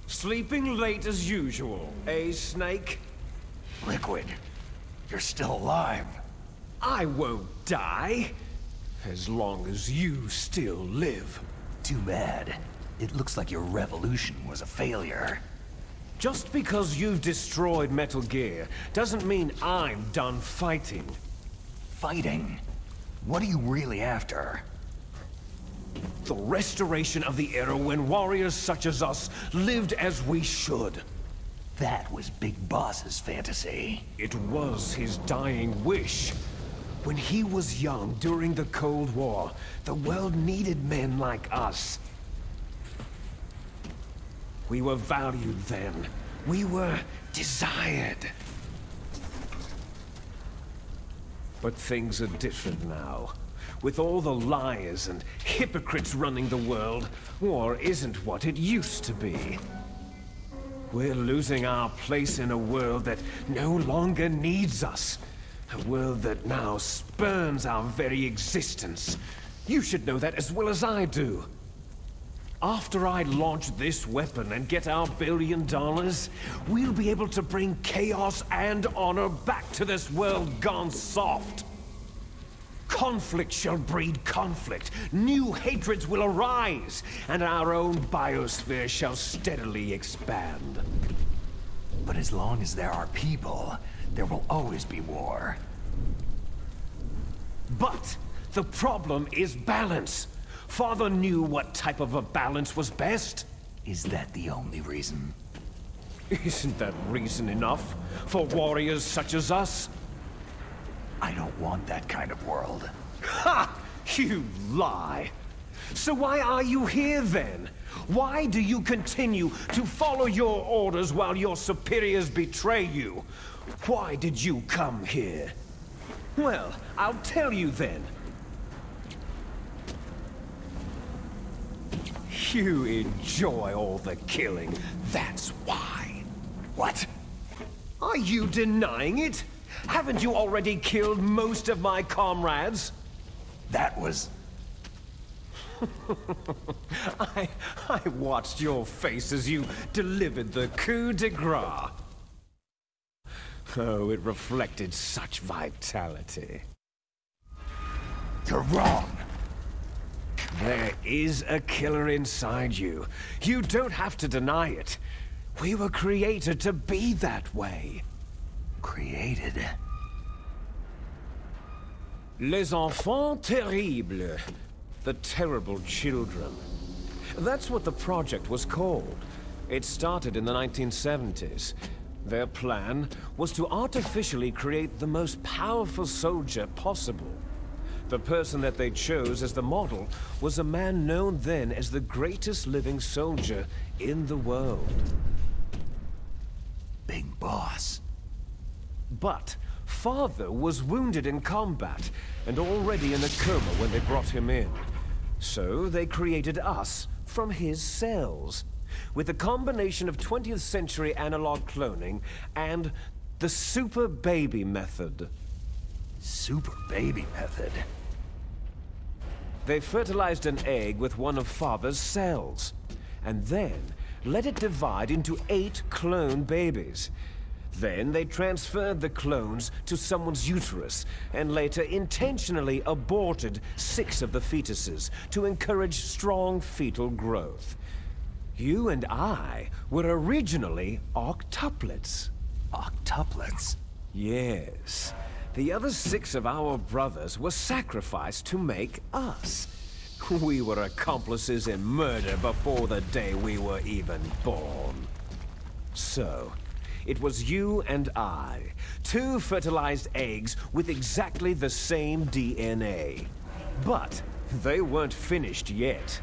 Sleeping late as usual, eh, Snake? Liquid, you're still alive. I won't die, as long as you still live. Too bad. It looks like your revolution was a failure. Just because you've destroyed Metal Gear doesn't mean I'm done fighting. Fighting? What are you really after? The restoration of the era when warriors such as us lived as we should. That was Big Boss's fantasy. It was his dying wish. When he was young during the Cold War, the world needed men like us. We were valued then. We were desired. But things are different now. With all the liars and hypocrites running the world, war isn't what it used to be. We're losing our place in a world that no longer needs us. A world that now spurns our very existence. You should know that as well as I do. After I launch this weapon and get our $1 billion, we'll be able to bring chaos and honor back to this world gone soft. Conflict shall breed conflict, new hatreds will arise, and our own biosphere shall steadily expand. But as long as there are people, there will always be war. But the problem is balance. Father knew what type of a balance was best. Is that the only reason? Isn't that reason enough for warriors such as us? I don't want that kind of world. Ha! You lie! So why are you here then? Why do you continue to follow your orders while your superiors betray you? Why did you come here? Well, I'll tell you then. You enjoy all the killing, that's why. What? Are you denying it? Haven't you already killed most of my comrades? That was... I watched your face as you delivered the coup de grace. Oh, it reflected such vitality. You're wrong. There is a killer inside you. You don't have to deny it. We were created to be that way. Created? Les enfants terribles. The terrible children. That's what the project was called. It started in the 1970s. Their plan was to artificially create the most powerful soldier possible. The person that they chose as the model was a man known then as the greatest living soldier in the world. Big boss. But Father was wounded in combat and already in a coma when they brought him in. So they created us from his cells, with a combination of 20th century analog cloning and the super baby method. Super baby method? They fertilized an egg with one of Father's cells, and then let it divide into 8 clone babies. Then they transferred the clones to someone's uterus, and later intentionally aborted 6 of the fetuses to encourage strong fetal growth. You and I were originally octuplets. Octuplets? Yes. The other 6 of our brothers were sacrificed to make us. We were accomplices in murder before the day we were even born. So, it was you and I, 2 fertilized eggs with exactly the same DNA. But they weren't finished yet.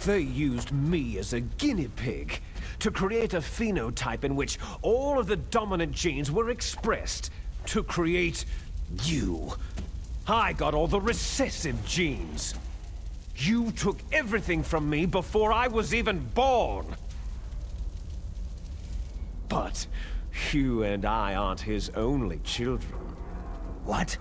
They used me as a guinea pig to create a phenotype in which all of the dominant genes were expressed to create you. I got all the recessive genes. You took everything from me before I was even born. But you and I aren't his only children. What?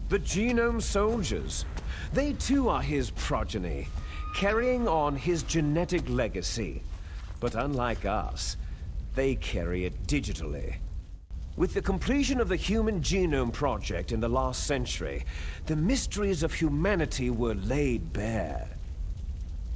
The Genome Soldiers. They too are his progeny, carrying on his genetic legacy. But unlike us, they carry it digitally. With the completion of the Human Genome Project in the last century, the mysteries of humanity were laid bare.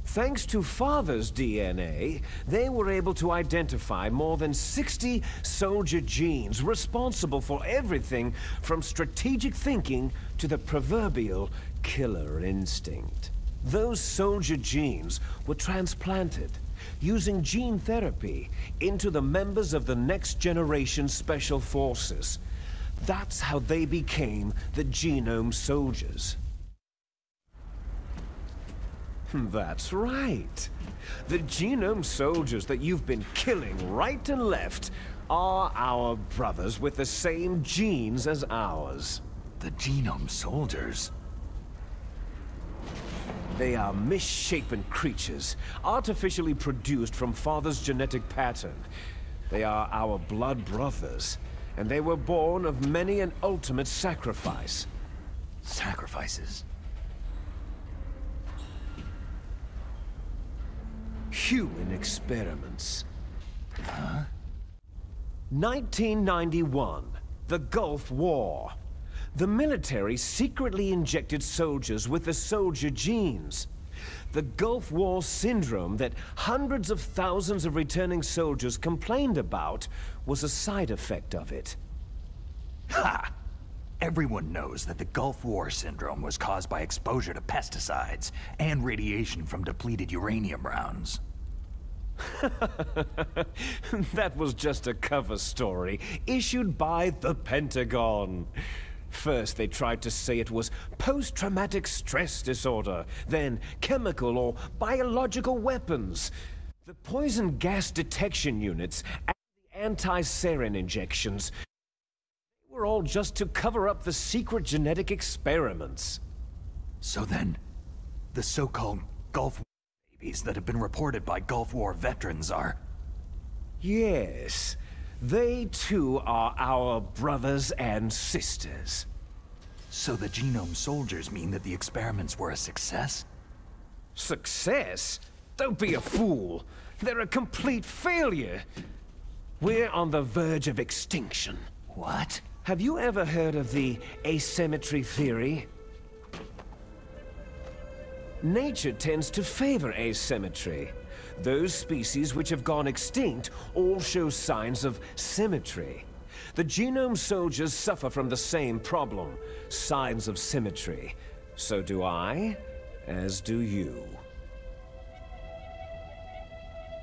Thanks to Father's DNA, they were able to identify more than 60 soldier genes responsible for everything from strategic thinking to the proverbial killer instinct. Those soldier genes were transplanted, using gene therapy, into the members of the next generation Special Forces. That's how they became the Genome Soldiers. That's right. The Genome Soldiers that you've been killing right and left are our brothers with the same genes as ours. The Genome Soldiers? They are misshapen creatures, artificially produced from Father's genetic pattern. They are our blood brothers, and they were born of many an ultimate sacrifice. Sacrifices? Human experiments. Huh? 1991, the Gulf War. The military secretly injected soldiers with the soldier genes. The Gulf War syndrome that hundreds of thousands of returning soldiers complained about was a side effect of it. Ha! Everyone knows that the Gulf War syndrome was caused by exposure to pesticides and radiation from depleted uranium rounds. That was just a cover story issued by the Pentagon. First, they tried to say it was post-traumatic stress disorder, then chemical or biological weapons. The poison gas detection units and the anti-sarin injections were all just to cover up the secret genetic experiments. So then, the so-called Gulf War babies that have been reported by Gulf War veterans are... Yes. They too are our brothers and sisters. So the Genome Soldiers mean that the experiments were a success? Success? Don't be a fool. They're a complete failure. We're on the verge of extinction. What? Have you ever heard of the asymmetry theory? Nature tends to favor asymmetry. Those species which have gone extinct all show signs of symmetry. The genome soldiers suffer from the same problem, signs of symmetry. So do I, as do you.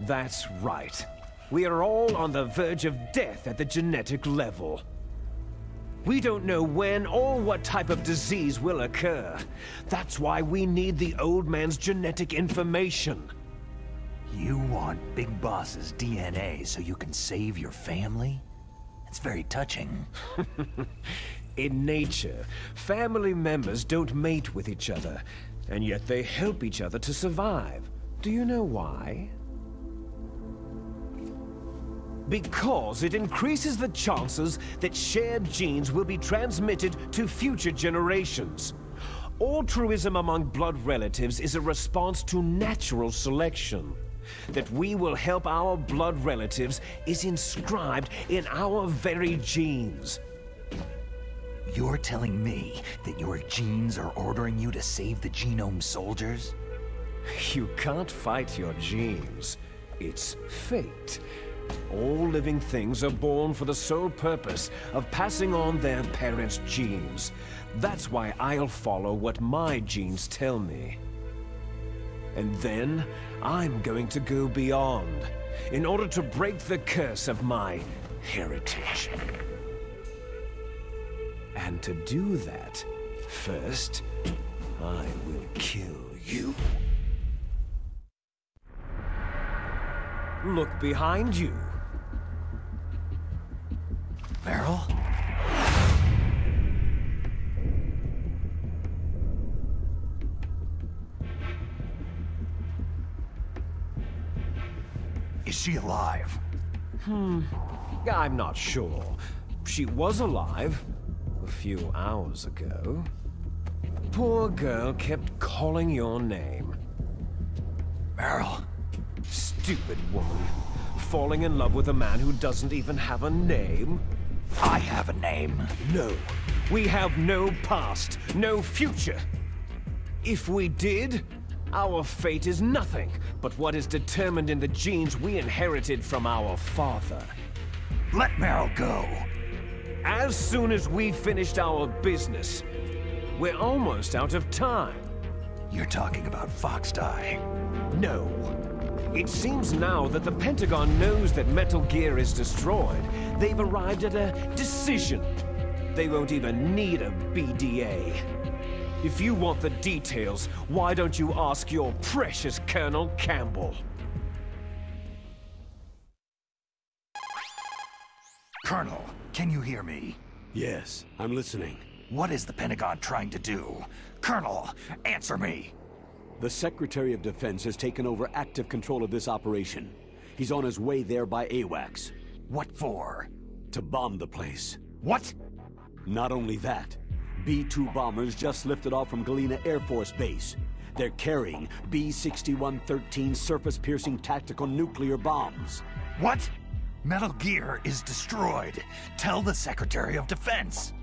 That's right. We are all on the verge of death at the genetic level. We don't know when or what type of disease will occur. That's why we need the old man's genetic information. You want Big Boss's DNA so you can save your family? It's very touching. In nature, family members don't mate with each other, and yet they help each other to survive. Do you know why? Because it increases the chances that shared genes will be transmitted to future generations. Altruism among blood relatives is a response to natural selection. That we will help our blood relatives is inscribed in our very genes. You're telling me that your genes are ordering you to save the genome soldiers? You can't fight your genes. It's fate. All living things are born for the sole purpose of passing on their parents' genes. That's why I'll follow what my genes tell me. And then, I'm going to go beyond, in order to break the curse of my heritage. And to do that, first, I will kill you. Look behind you. Meryl? Is she alive? I'm not sure. She was alive a few hours ago. Poor girl kept calling your name. Meryl? Stupid woman. Falling in love with a man who doesn't even have a name? I have a name. No. We have no past, no future. If we did, our fate is nothing but what is determined in the genes we inherited from our father. Let Meryl go. As soon as we finished our business, we're almost out of time. You're talking about Foxdie. No. It seems now that the Pentagon knows that Metal Gear is destroyed. They've arrived at a decision. They won't even need a BDA. If you want the details, why don't you ask your precious Colonel Campbell? Colonel, can you hear me? Yes, I'm listening. What is the Pentagon trying to do? Colonel, answer me! The Secretary of Defense has taken over active control of this operation. He's on his way there by AWACS. What for? To bomb the place. What? Not only that, B-2 bombers just lifted off from Galena Air Force Base. They're carrying B-6113 surface-piercing tactical nuclear bombs. What? Metal Gear is destroyed. Tell the Secretary of Defense.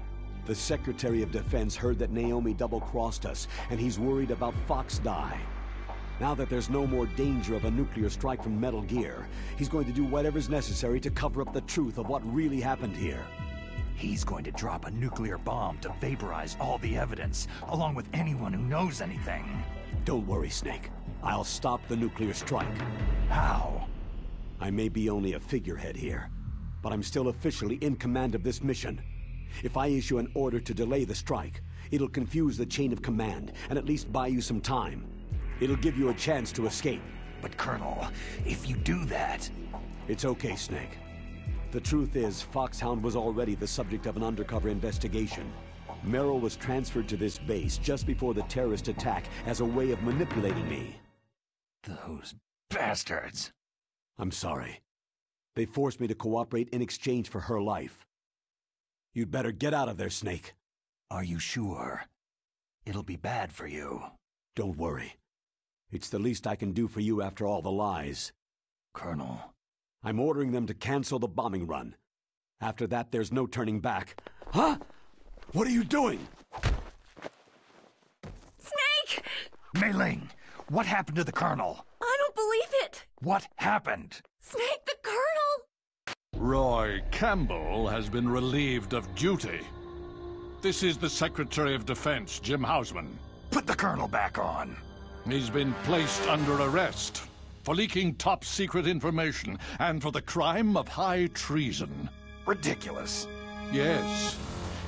The Secretary of Defense heard that Naomi double-crossed us, and he's worried about Foxdie. Now that there's no more danger of a nuclear strike from Metal Gear, he's going to do whatever's necessary to cover up the truth of what really happened here. He's going to drop a nuclear bomb to vaporize all the evidence, along with anyone who knows anything. Don't worry, Snake. I'll stop the nuclear strike. How? I may be only a figurehead here, but I'm still officially in command of this mission. If I issue an order to delay the strike, it'll confuse the chain of command and at least buy you some time. It'll give you a chance to escape. But Colonel, if you do that... It's okay, Snake. The truth is, Foxhound was already the subject of an undercover investigation. Merrill was transferred to this base just before the terrorist attack as a way of manipulating me. Those bastards! I'm sorry. They forced me to cooperate in exchange for her life. You'd better get out of there, Snake. Are you sure? It'll be bad for you. Don't worry. It's the least I can do for you after all the lies. Colonel. I'm ordering them to cancel the bombing run. After that, there's no turning back. Huh? What are you doing? Snake! Mei Ling, what happened to the Colonel? I don't believe it! What happened? Snake, the Colonel! Roy Campbell has been relieved of duty. This is the Secretary of Defense, Jim Hausman. Put the Colonel back on. He's been placed under arrest for leaking top-secret information and for the crime of high treason. Ridiculous. Yes,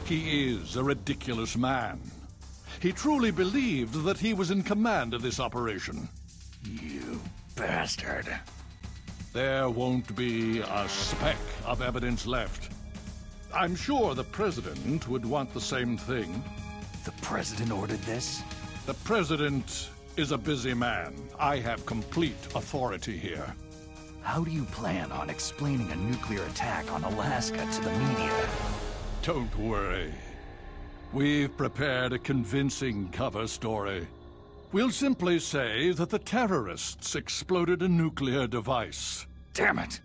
he is a ridiculous man. He truly believed that he was in command of this operation. You bastard. There won't be a speck of evidence left. I'm sure the President would want the same thing. The President ordered this? The President is a busy man. I have complete authority here. How do you plan on explaining a nuclear attack on Alaska to the media? Don't worry. We've prepared a convincing cover story. We'll simply say that the terrorists exploded a nuclear device. Damn it!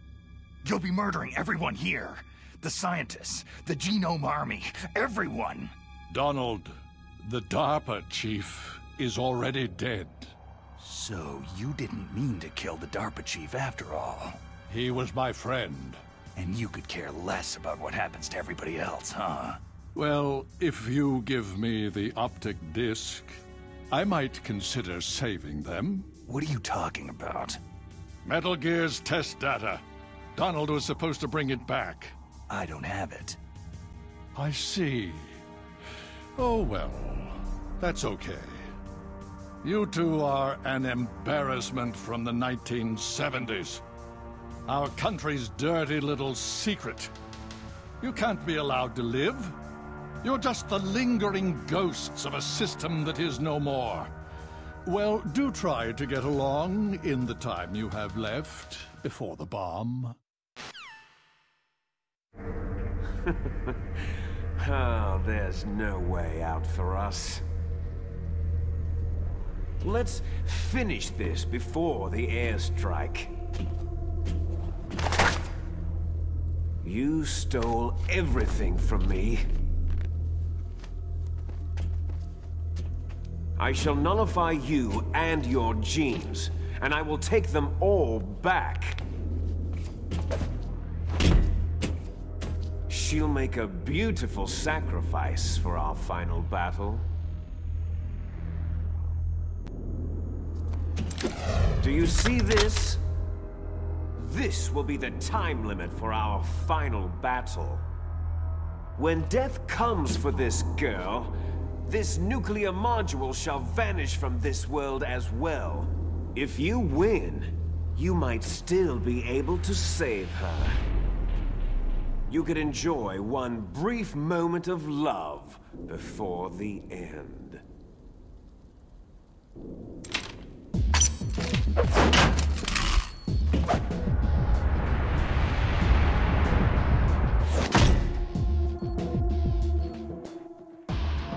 You'll be murdering everyone here. The scientists, the Genome Army, everyone! Donald, the DARPA chief is already dead. So you didn't mean to kill the DARPA chief after all? He was my friend. And you could care less about what happens to everybody else, huh? Well, if you give me the optic disc, I might consider saving them. What are you talking about? Metal Gear's test data. Donald was supposed to bring it back. I don't have it. I see. Oh well, that's okay. You two are an embarrassment from the 1970s. Our country's dirty little secret. You can't be allowed to live. You're just the lingering ghosts of a system that is no more. Well, do try to get along in the time you have left before the bomb. Oh, there's no way out for us. Let's finish this before the airstrike. You stole everything from me. I shall nullify you and your genes, and I will take them all back. She'll make a beautiful sacrifice for our final battle. Do you see this? This will be the time limit for our final battle. When death comes for this girl, this nuclear module shall vanish from this world as well. If you win, you might still be able to save her. You could enjoy one brief moment of love before the end.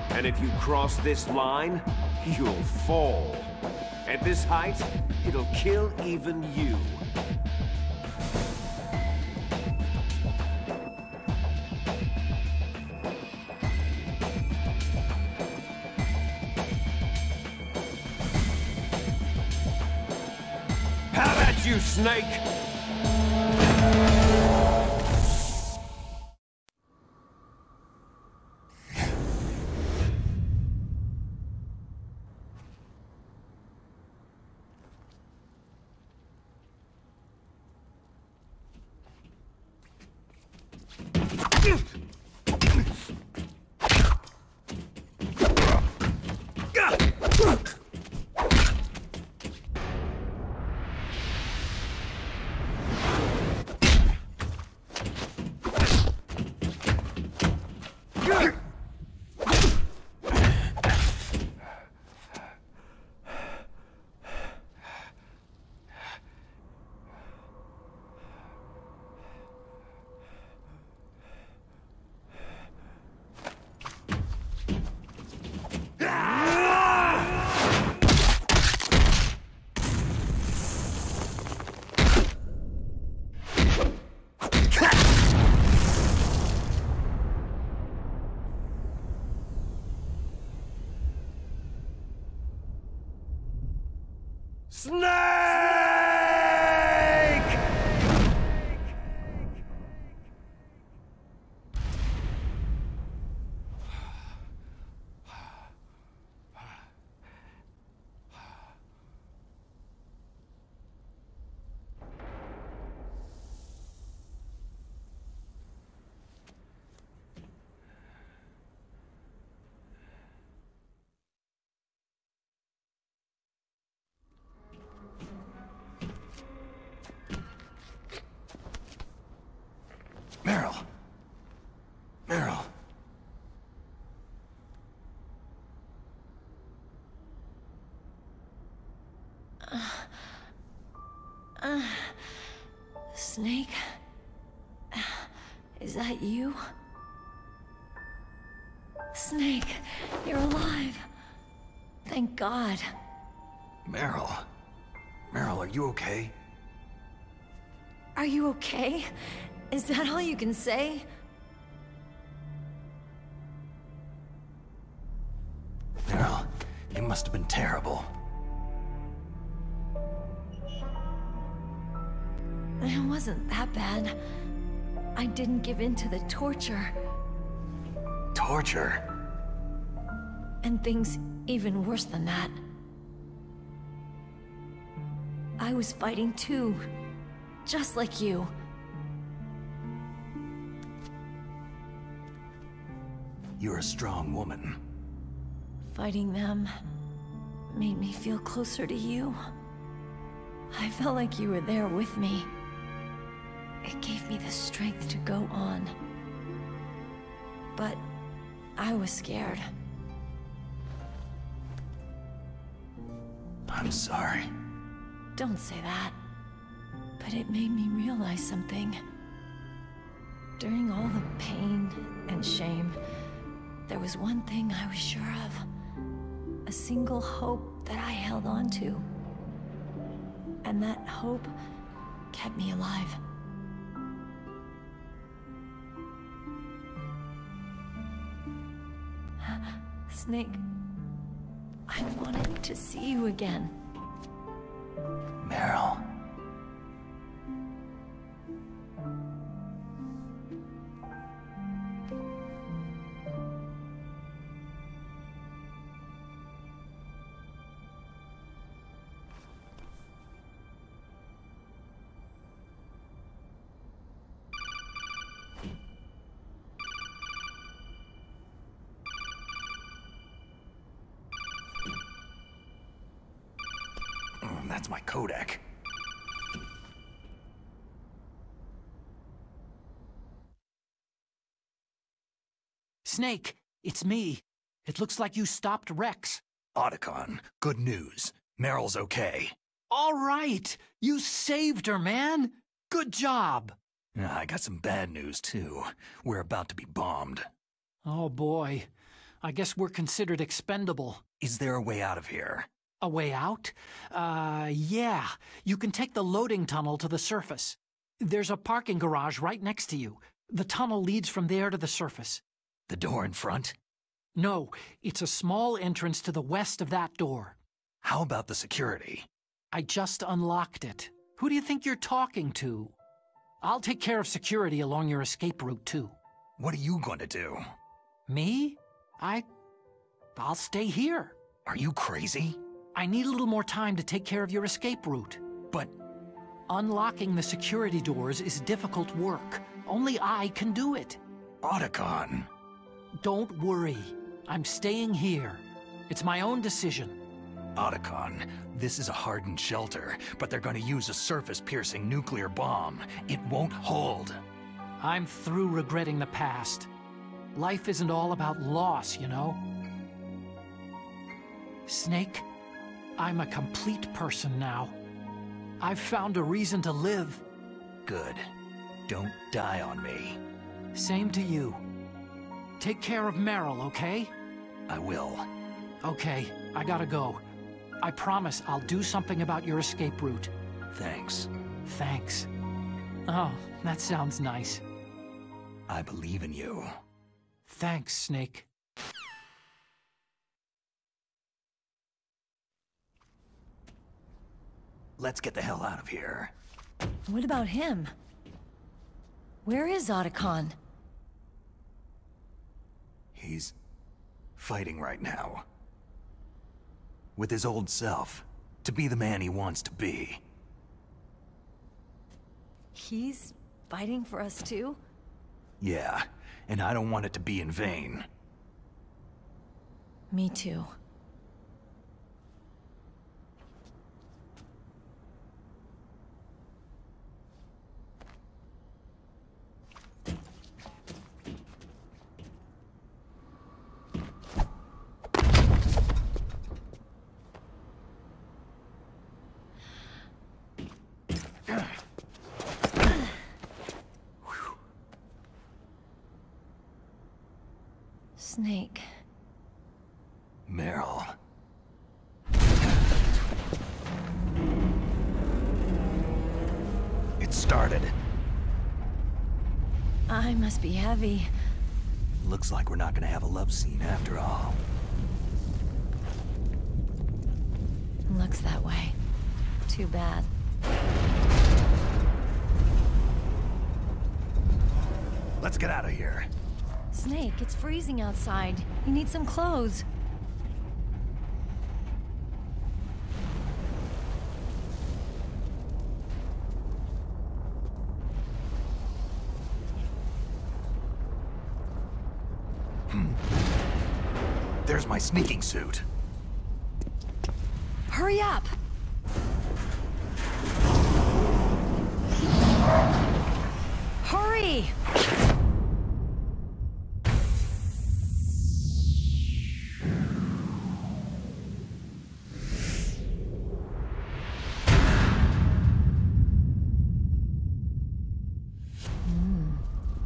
And if you cross this line, you'll fall. At this height, it'll kill even you. How about you, Snake? Snake! Meryl. Meryl. Snake? Is that you? Snake, you're alive. Thank God. Meryl. Meryl, are you okay? Are you okay? Is that all you can say? Meryl, it must have been terrible. It wasn't that bad. I didn't give in to the torture. Torture? And things even worse than that. I was fighting too. Just like you. You're a strong woman. Fighting them made me feel closer to you. I felt like you were there with me. It gave me the strength to go on. But I was scared. I'm sorry. Don't say that. But it made me realize something. During all the pain and shame, there was one thing I was sure of. A single hope that I held on to. And that hope kept me alive. Snake, I wanted to see you again. Meryl. That's my codec. Snake, it's me. It looks like you stopped Rex. Otacon, good news. Meryl's okay. All right! You saved her, man! Good job! I got some bad news, too. We're about to be bombed. Oh, boy. I guess we're considered expendable. Is there a way out of here? A way out? Yeah. You can take the loading tunnel to the surface. There's a parking garage right next to you. The tunnel leads from there to the surface. The door in front? No, it's a small entrance to the west of that door. How about the security? I just unlocked it. Who do you think you're talking to? I'll take care of security along your escape route, too. What are you going to do? Me? I'll stay here. Are you crazy? I need a little more time to take care of your escape route. But unlocking the security doors is difficult work. Only I can do it. Otacon. Don't worry. I'm staying here. It's my own decision. Otacon, this is a hardened shelter, but they're going to use a surface-piercing nuclear bomb. It won't hold. I'm through regretting the past. Life isn't all about loss, you know? Snake, I'm a complete person now. I've found a reason to live. Good. Don't die on me. Same to you. Take care of Meryl, okay? I will. Okay, I gotta go. I promise I'll do something about your escape route. Thanks. Thanks. Oh, that sounds nice. I believe in you. Thanks, Snake. let's get the hell out of here. What about him? Where is Otacon? He's fighting right now. With his old self. To be the man he wants to be. He's fighting for us too? Yeah, and I don't want it to be in vain. Me too. Snake. Meryl. It started. I must be heavy. Looks like we're not gonna have a love scene after all. Looks that way. Too bad. Let's get out of here. Snake, it's freezing outside. You need some clothes. There's my sneaking suit. Hurry up! Hurry!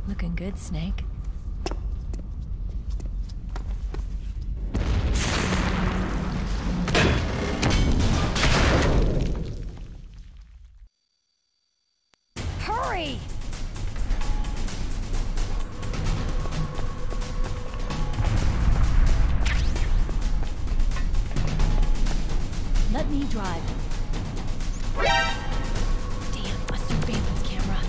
Looking good, Snake. Hurry! Let me drive. Damn, Buster Bane's camera.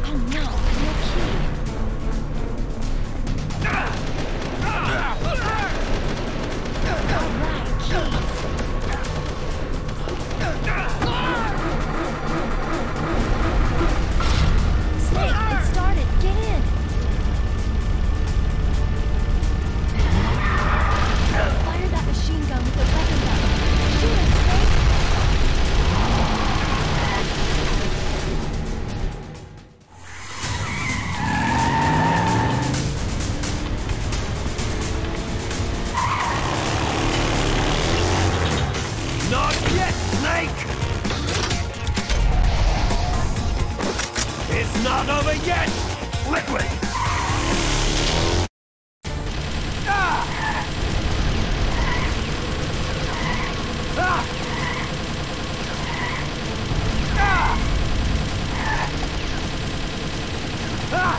Oh no, no key. Alright, keys. Snake, it started. Get in. Fire that machine gun with the weapon gun. Shoot him, Snake. Not yet, Snake! It's not over yet! Liquid! Ah! Ah! Ah! Ah! Ah!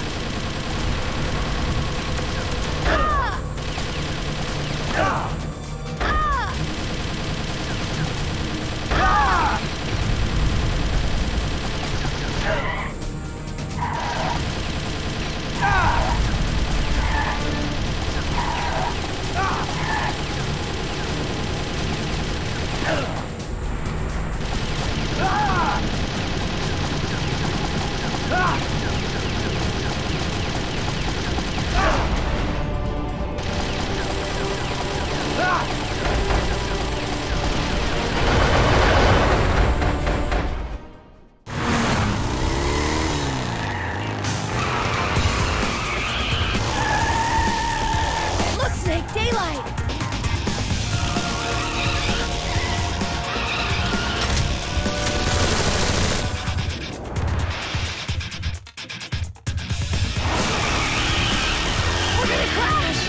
Look, Snake, daylight! We're gonna crash!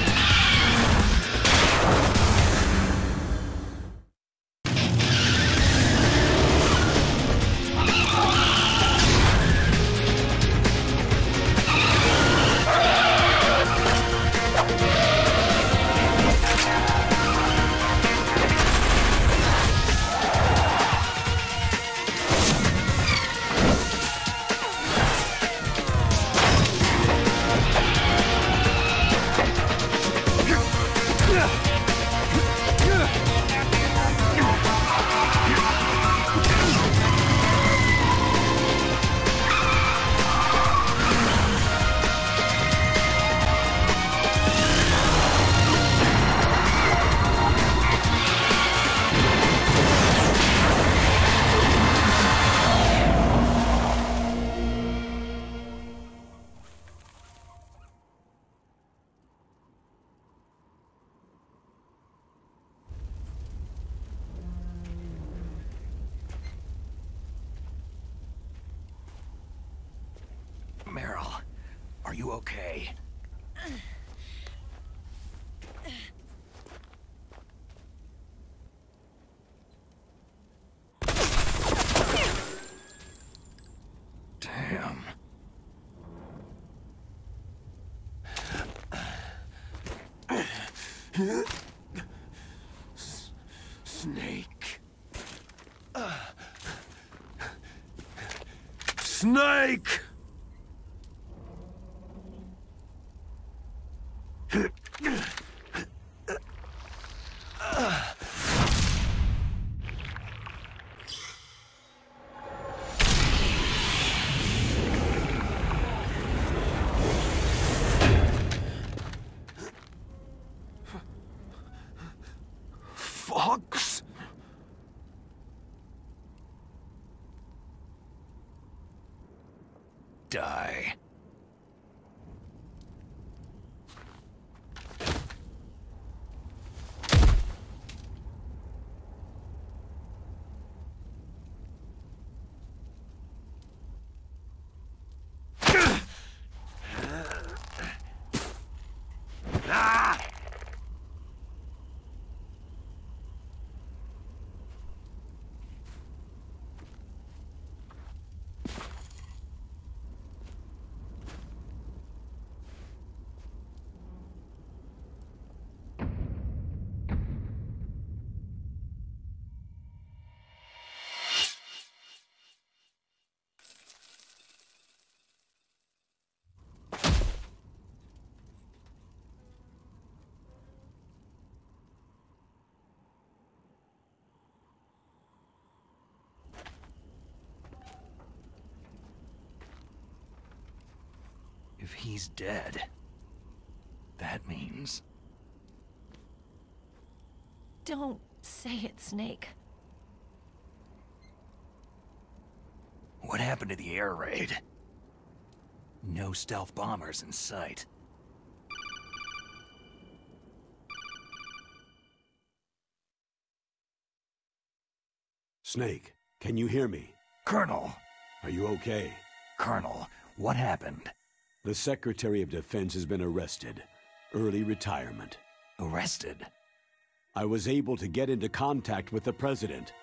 you okay? Damn. Snake. Snake! Fox? Die. If he's dead, that means... Don't say it, Snake. What happened to the air raid? No stealth bombers in sight. Snake, can you hear me? Colonel! Are you okay? Colonel, what happened? The Secretary of Defense has been arrested. Early retirement. Arrested? I was able to get into contact with the President.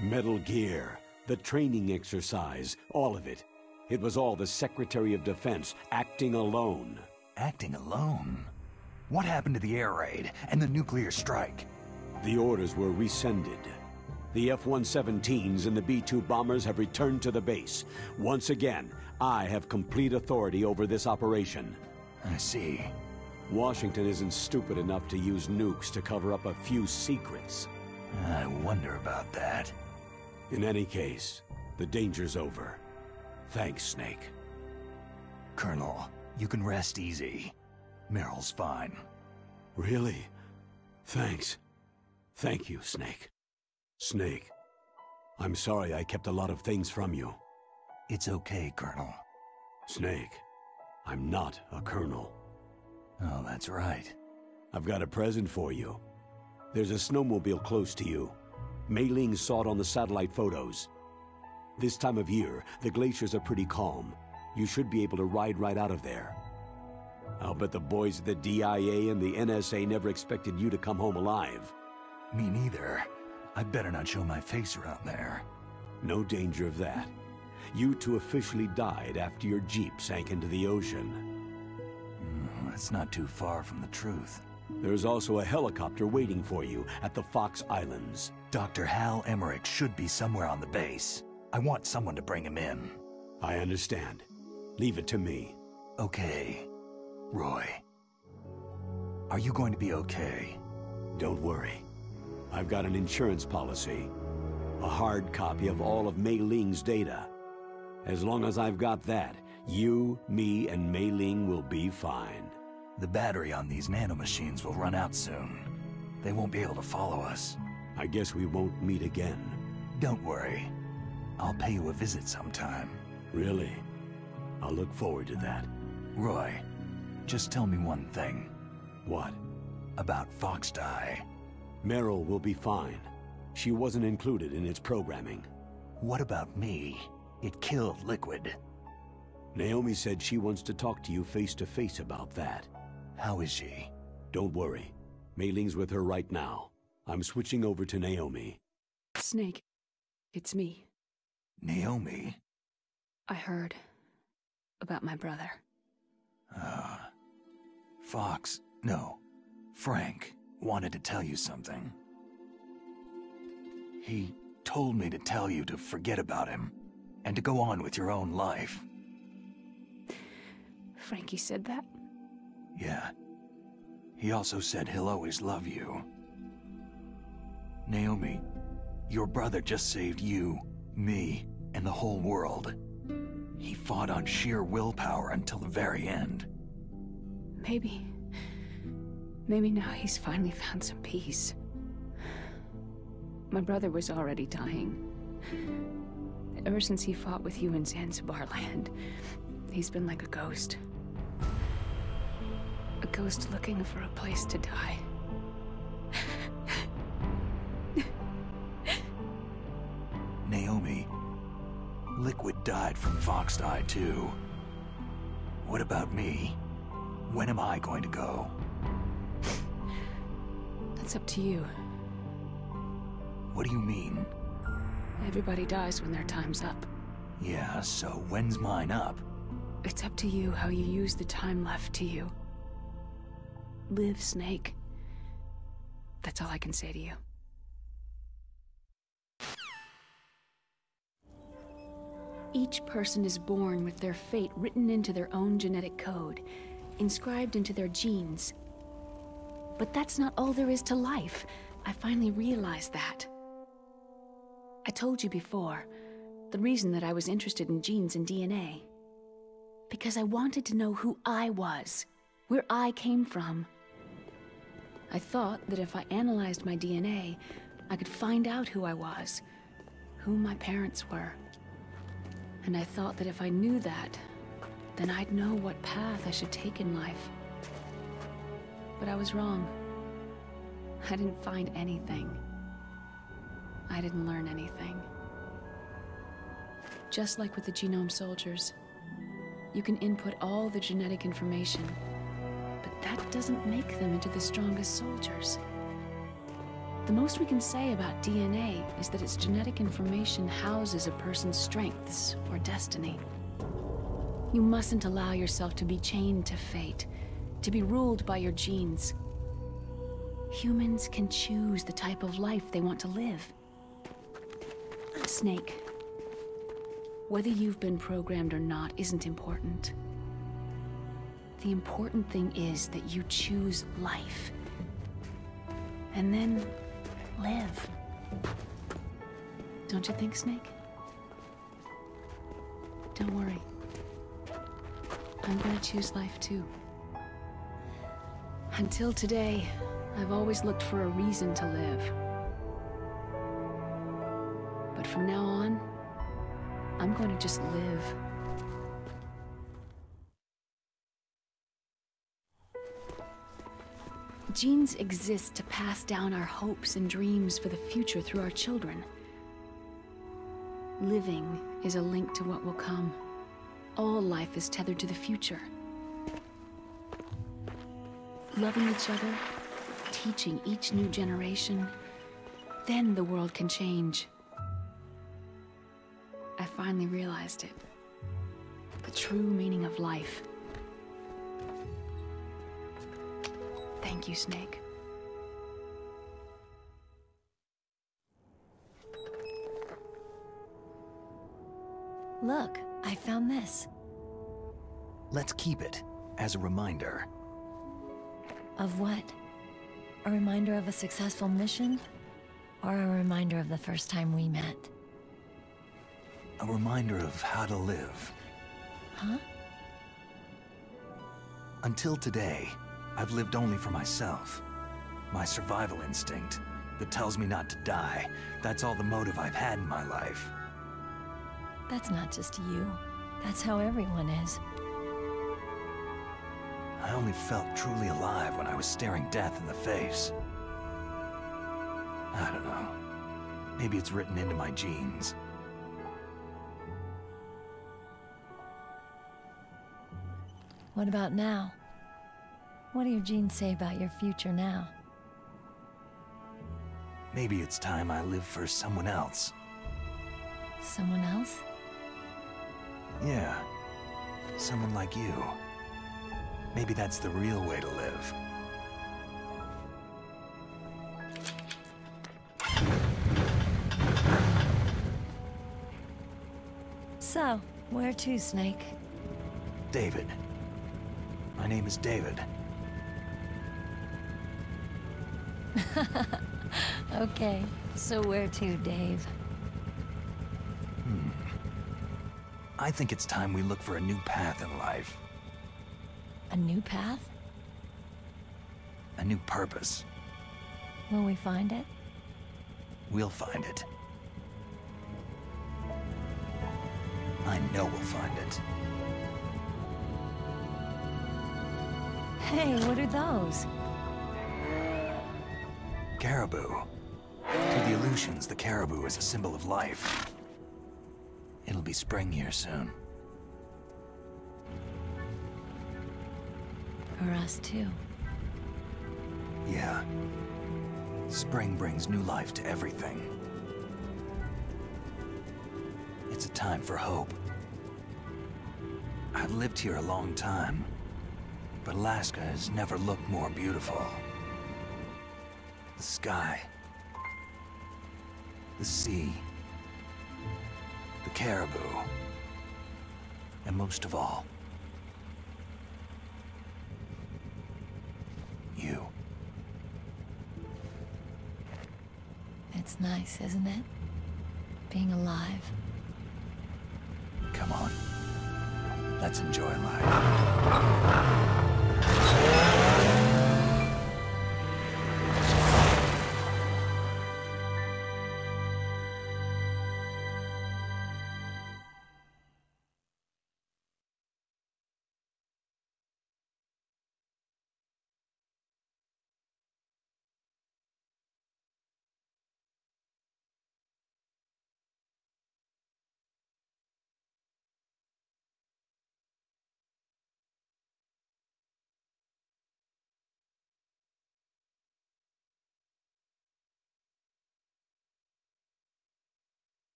Metal Gear, the training exercise, all of it. It was all the Secretary of Defense acting alone. Acting alone? What happened to the air raid and the nuclear strike? The orders were rescinded. The F-117s and the B-2 bombers have returned to the base. Once again, I have complete authority over this operation. I see. Washington isn't stupid enough to use nukes to cover up a few secrets. I wonder about that. In any case, the danger's over. Thanks, Snake. Colonel, you can rest easy. Meryl's fine. Really? Thanks. Thank you, Snake. Snake, I'm sorry I kept a lot of things from you. It's okay, Colonel. Snake, I'm not a colonel. Oh, that's right. I've got a present for you. There's a snowmobile close to you. Mei Ling saw it on the satellite photos. This time of year, the glaciers are pretty calm. You should be able to ride right out of there. I'll bet the boys at the DIA and the NSA never expected you to come home alive. Me neither. I better not show my face around there. No danger of that. You two officially died after your Jeep sank into the ocean. That's not too far from the truth. There's also a helicopter waiting for you at the Fox Islands. Dr. Hal Emmerich should be somewhere on the base. I want someone to bring him in. I understand. Leave it to me. Okay. Roy. Are you going to be okay? Don't worry. I've got an insurance policy. A hard copy of all of Mei Ling's data. As long as I've got that, you, me, and Mei Ling will be fine. The battery on these nanomachines will run out soon. They won't be able to follow us. I guess we won't meet again. Don't worry. I'll pay you a visit sometime. Really? I'll look forward to that. Roy, just tell me one thing. What? About Fox Die. Meryl will be fine. She wasn't included in its programming. What about me? It killed Liquid. Naomi said she wants to talk to you face to face about that. How is she? Don't worry. Mei Ling's with her right now. I'm switching over to Naomi. Snake, it's me. Naomi? I heard about my brother. Frank wanted to tell you something. He told me to tell you to forget about him, and to go on with your own life. Frankie said that? Yeah. He also said he'll always love you. Naomi, your brother just saved you, me, and the whole world. He fought on sheer willpower until the very end. Maybe now he's finally found some peace. My brother was already dying. Ever since he fought with you in Zanzibar land, he's been like a ghost. A ghost looking for a place to die. Naomi, Liquid died from Foxdie too. What about me? When am I going to go? That's up to you. What do you mean? Everybody dies when their time's up. Yeah, so when's mine up? It's up to you how you use the time left to you. Live, Snake. That's all I can say to you. Each person is born with their fate written into their own genetic code, inscribed into their genes. But that's not all there is to life. I finally realized that. I told you before, the reason that I was interested in genes and DNA. Because I wanted to know who I was, where I came from. I thought that if I analyzed my DNA, I could find out who I was, who my parents were. And I thought that if I knew that, then I'd know what path I should take in life. But I was wrong. I didn't find anything. I didn't learn anything. Just like with the genome soldiers, you can input all the genetic information, but that doesn't make them into the strongest soldiers. The most we can say about DNA is that its genetic information houses a person's strengths or destiny. You mustn't allow yourself to be chained to fate, to be ruled by your genes. Humans can choose the type of life they want to live. Snake, whether you've been programmed or not isn't important. The important thing is that you choose life. And then live. Don't you think, Snake? Don't worry. I'm gonna choose life too. Until today, I've always looked for a reason to live. But from now on, I'm going to just live. Genes exist to pass down our hopes and dreams for the future through our children. Living is a link to what will come. All life is tethered to the future. Loving each other, teaching each new generation, then the world can change. I finally realized it. The true meaning of life. Thank you, Snake. Look, I found this. Let's keep it as a reminder. Of what? A reminder of a successful mission? Or a reminder of the first time we met? A reminder of how to live. Huh? Until today, I've lived only for myself. My survival instinct that tells me not to die. That's all the motive I've had in my life. That's not just you. That's how everyone is. I only felt truly alive when I was staring death in the face. I don't know. Maybe it's written into my genes. What about now? What do your genes say about your future now? Maybe it's time I live for someone else. Someone else? Yeah. Someone like you. Maybe that's the real way to live. So, where to, Snake? David. My name is David. Okay, so where to, Dave? I think it's time we look for a new path in life. A new path? A new purpose. Will we find it? We'll find it. I know we'll find it. Hey, what are those? Caribou. To the Aleutians, the caribou is a symbol of life. It'll be spring here soon. For us, too. Yeah. Spring brings new life to everything. It's a time for hope. I've lived here a long time, but Alaska has never looked more beautiful. The sky, the sea, the caribou, and most of all, you. It's nice, isn't it? Being alive. Come on, let's enjoy life.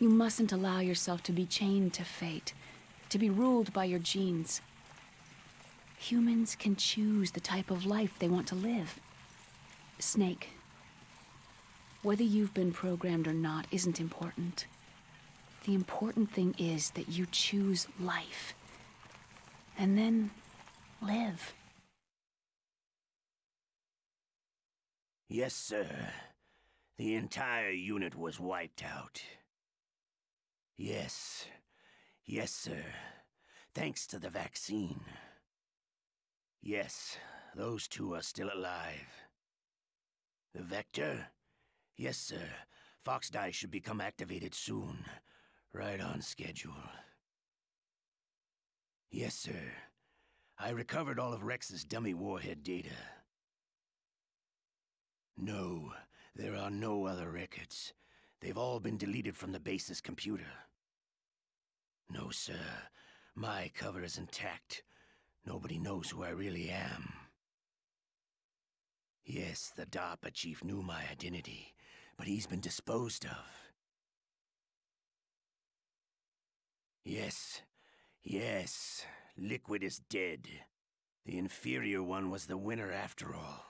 You mustn't allow yourself to be chained to fate, to be ruled by your genes. Humans can choose the type of life they want to live. Snake, whether you've been programmed or not isn't important. The important thing is that you choose life. And then live. Yes, sir. The entire unit was wiped out. Yes. Yes, sir. Thanks to the vaccine. Yes, those two are still alive. The Vector? Yes, sir. Fox Die should become activated soon. Right on schedule. Yes, sir. I recovered all of Rex's dummy warhead data. No, there are no other records. They've all been deleted from the base's computer. No, sir. My cover is intact. Nobody knows who I really am. Yes, the DARPA chief knew my identity, but he's been disposed of. Yes. Yes. Liquid is dead. The inferior one was the winner after all.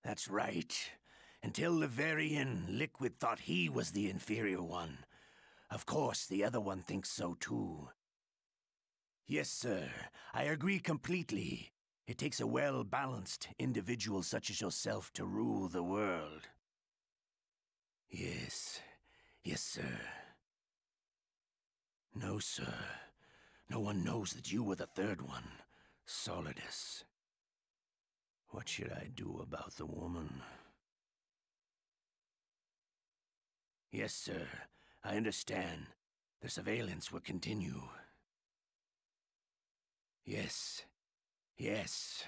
That's right. Until the very end, Liquid thought he was the inferior one. Of course, the other one thinks so too. Yes, sir. I agree completely. It takes a well-balanced individual such as yourself to rule the world. Yes. Yes, sir. No, sir. No one knows that you were the third one, Solidus. What should I do about the woman? Yes, sir. I understand. The surveillance will continue. Yes. Yes.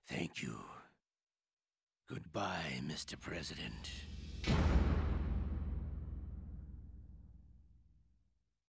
Thank you. Goodbye, Mr. President.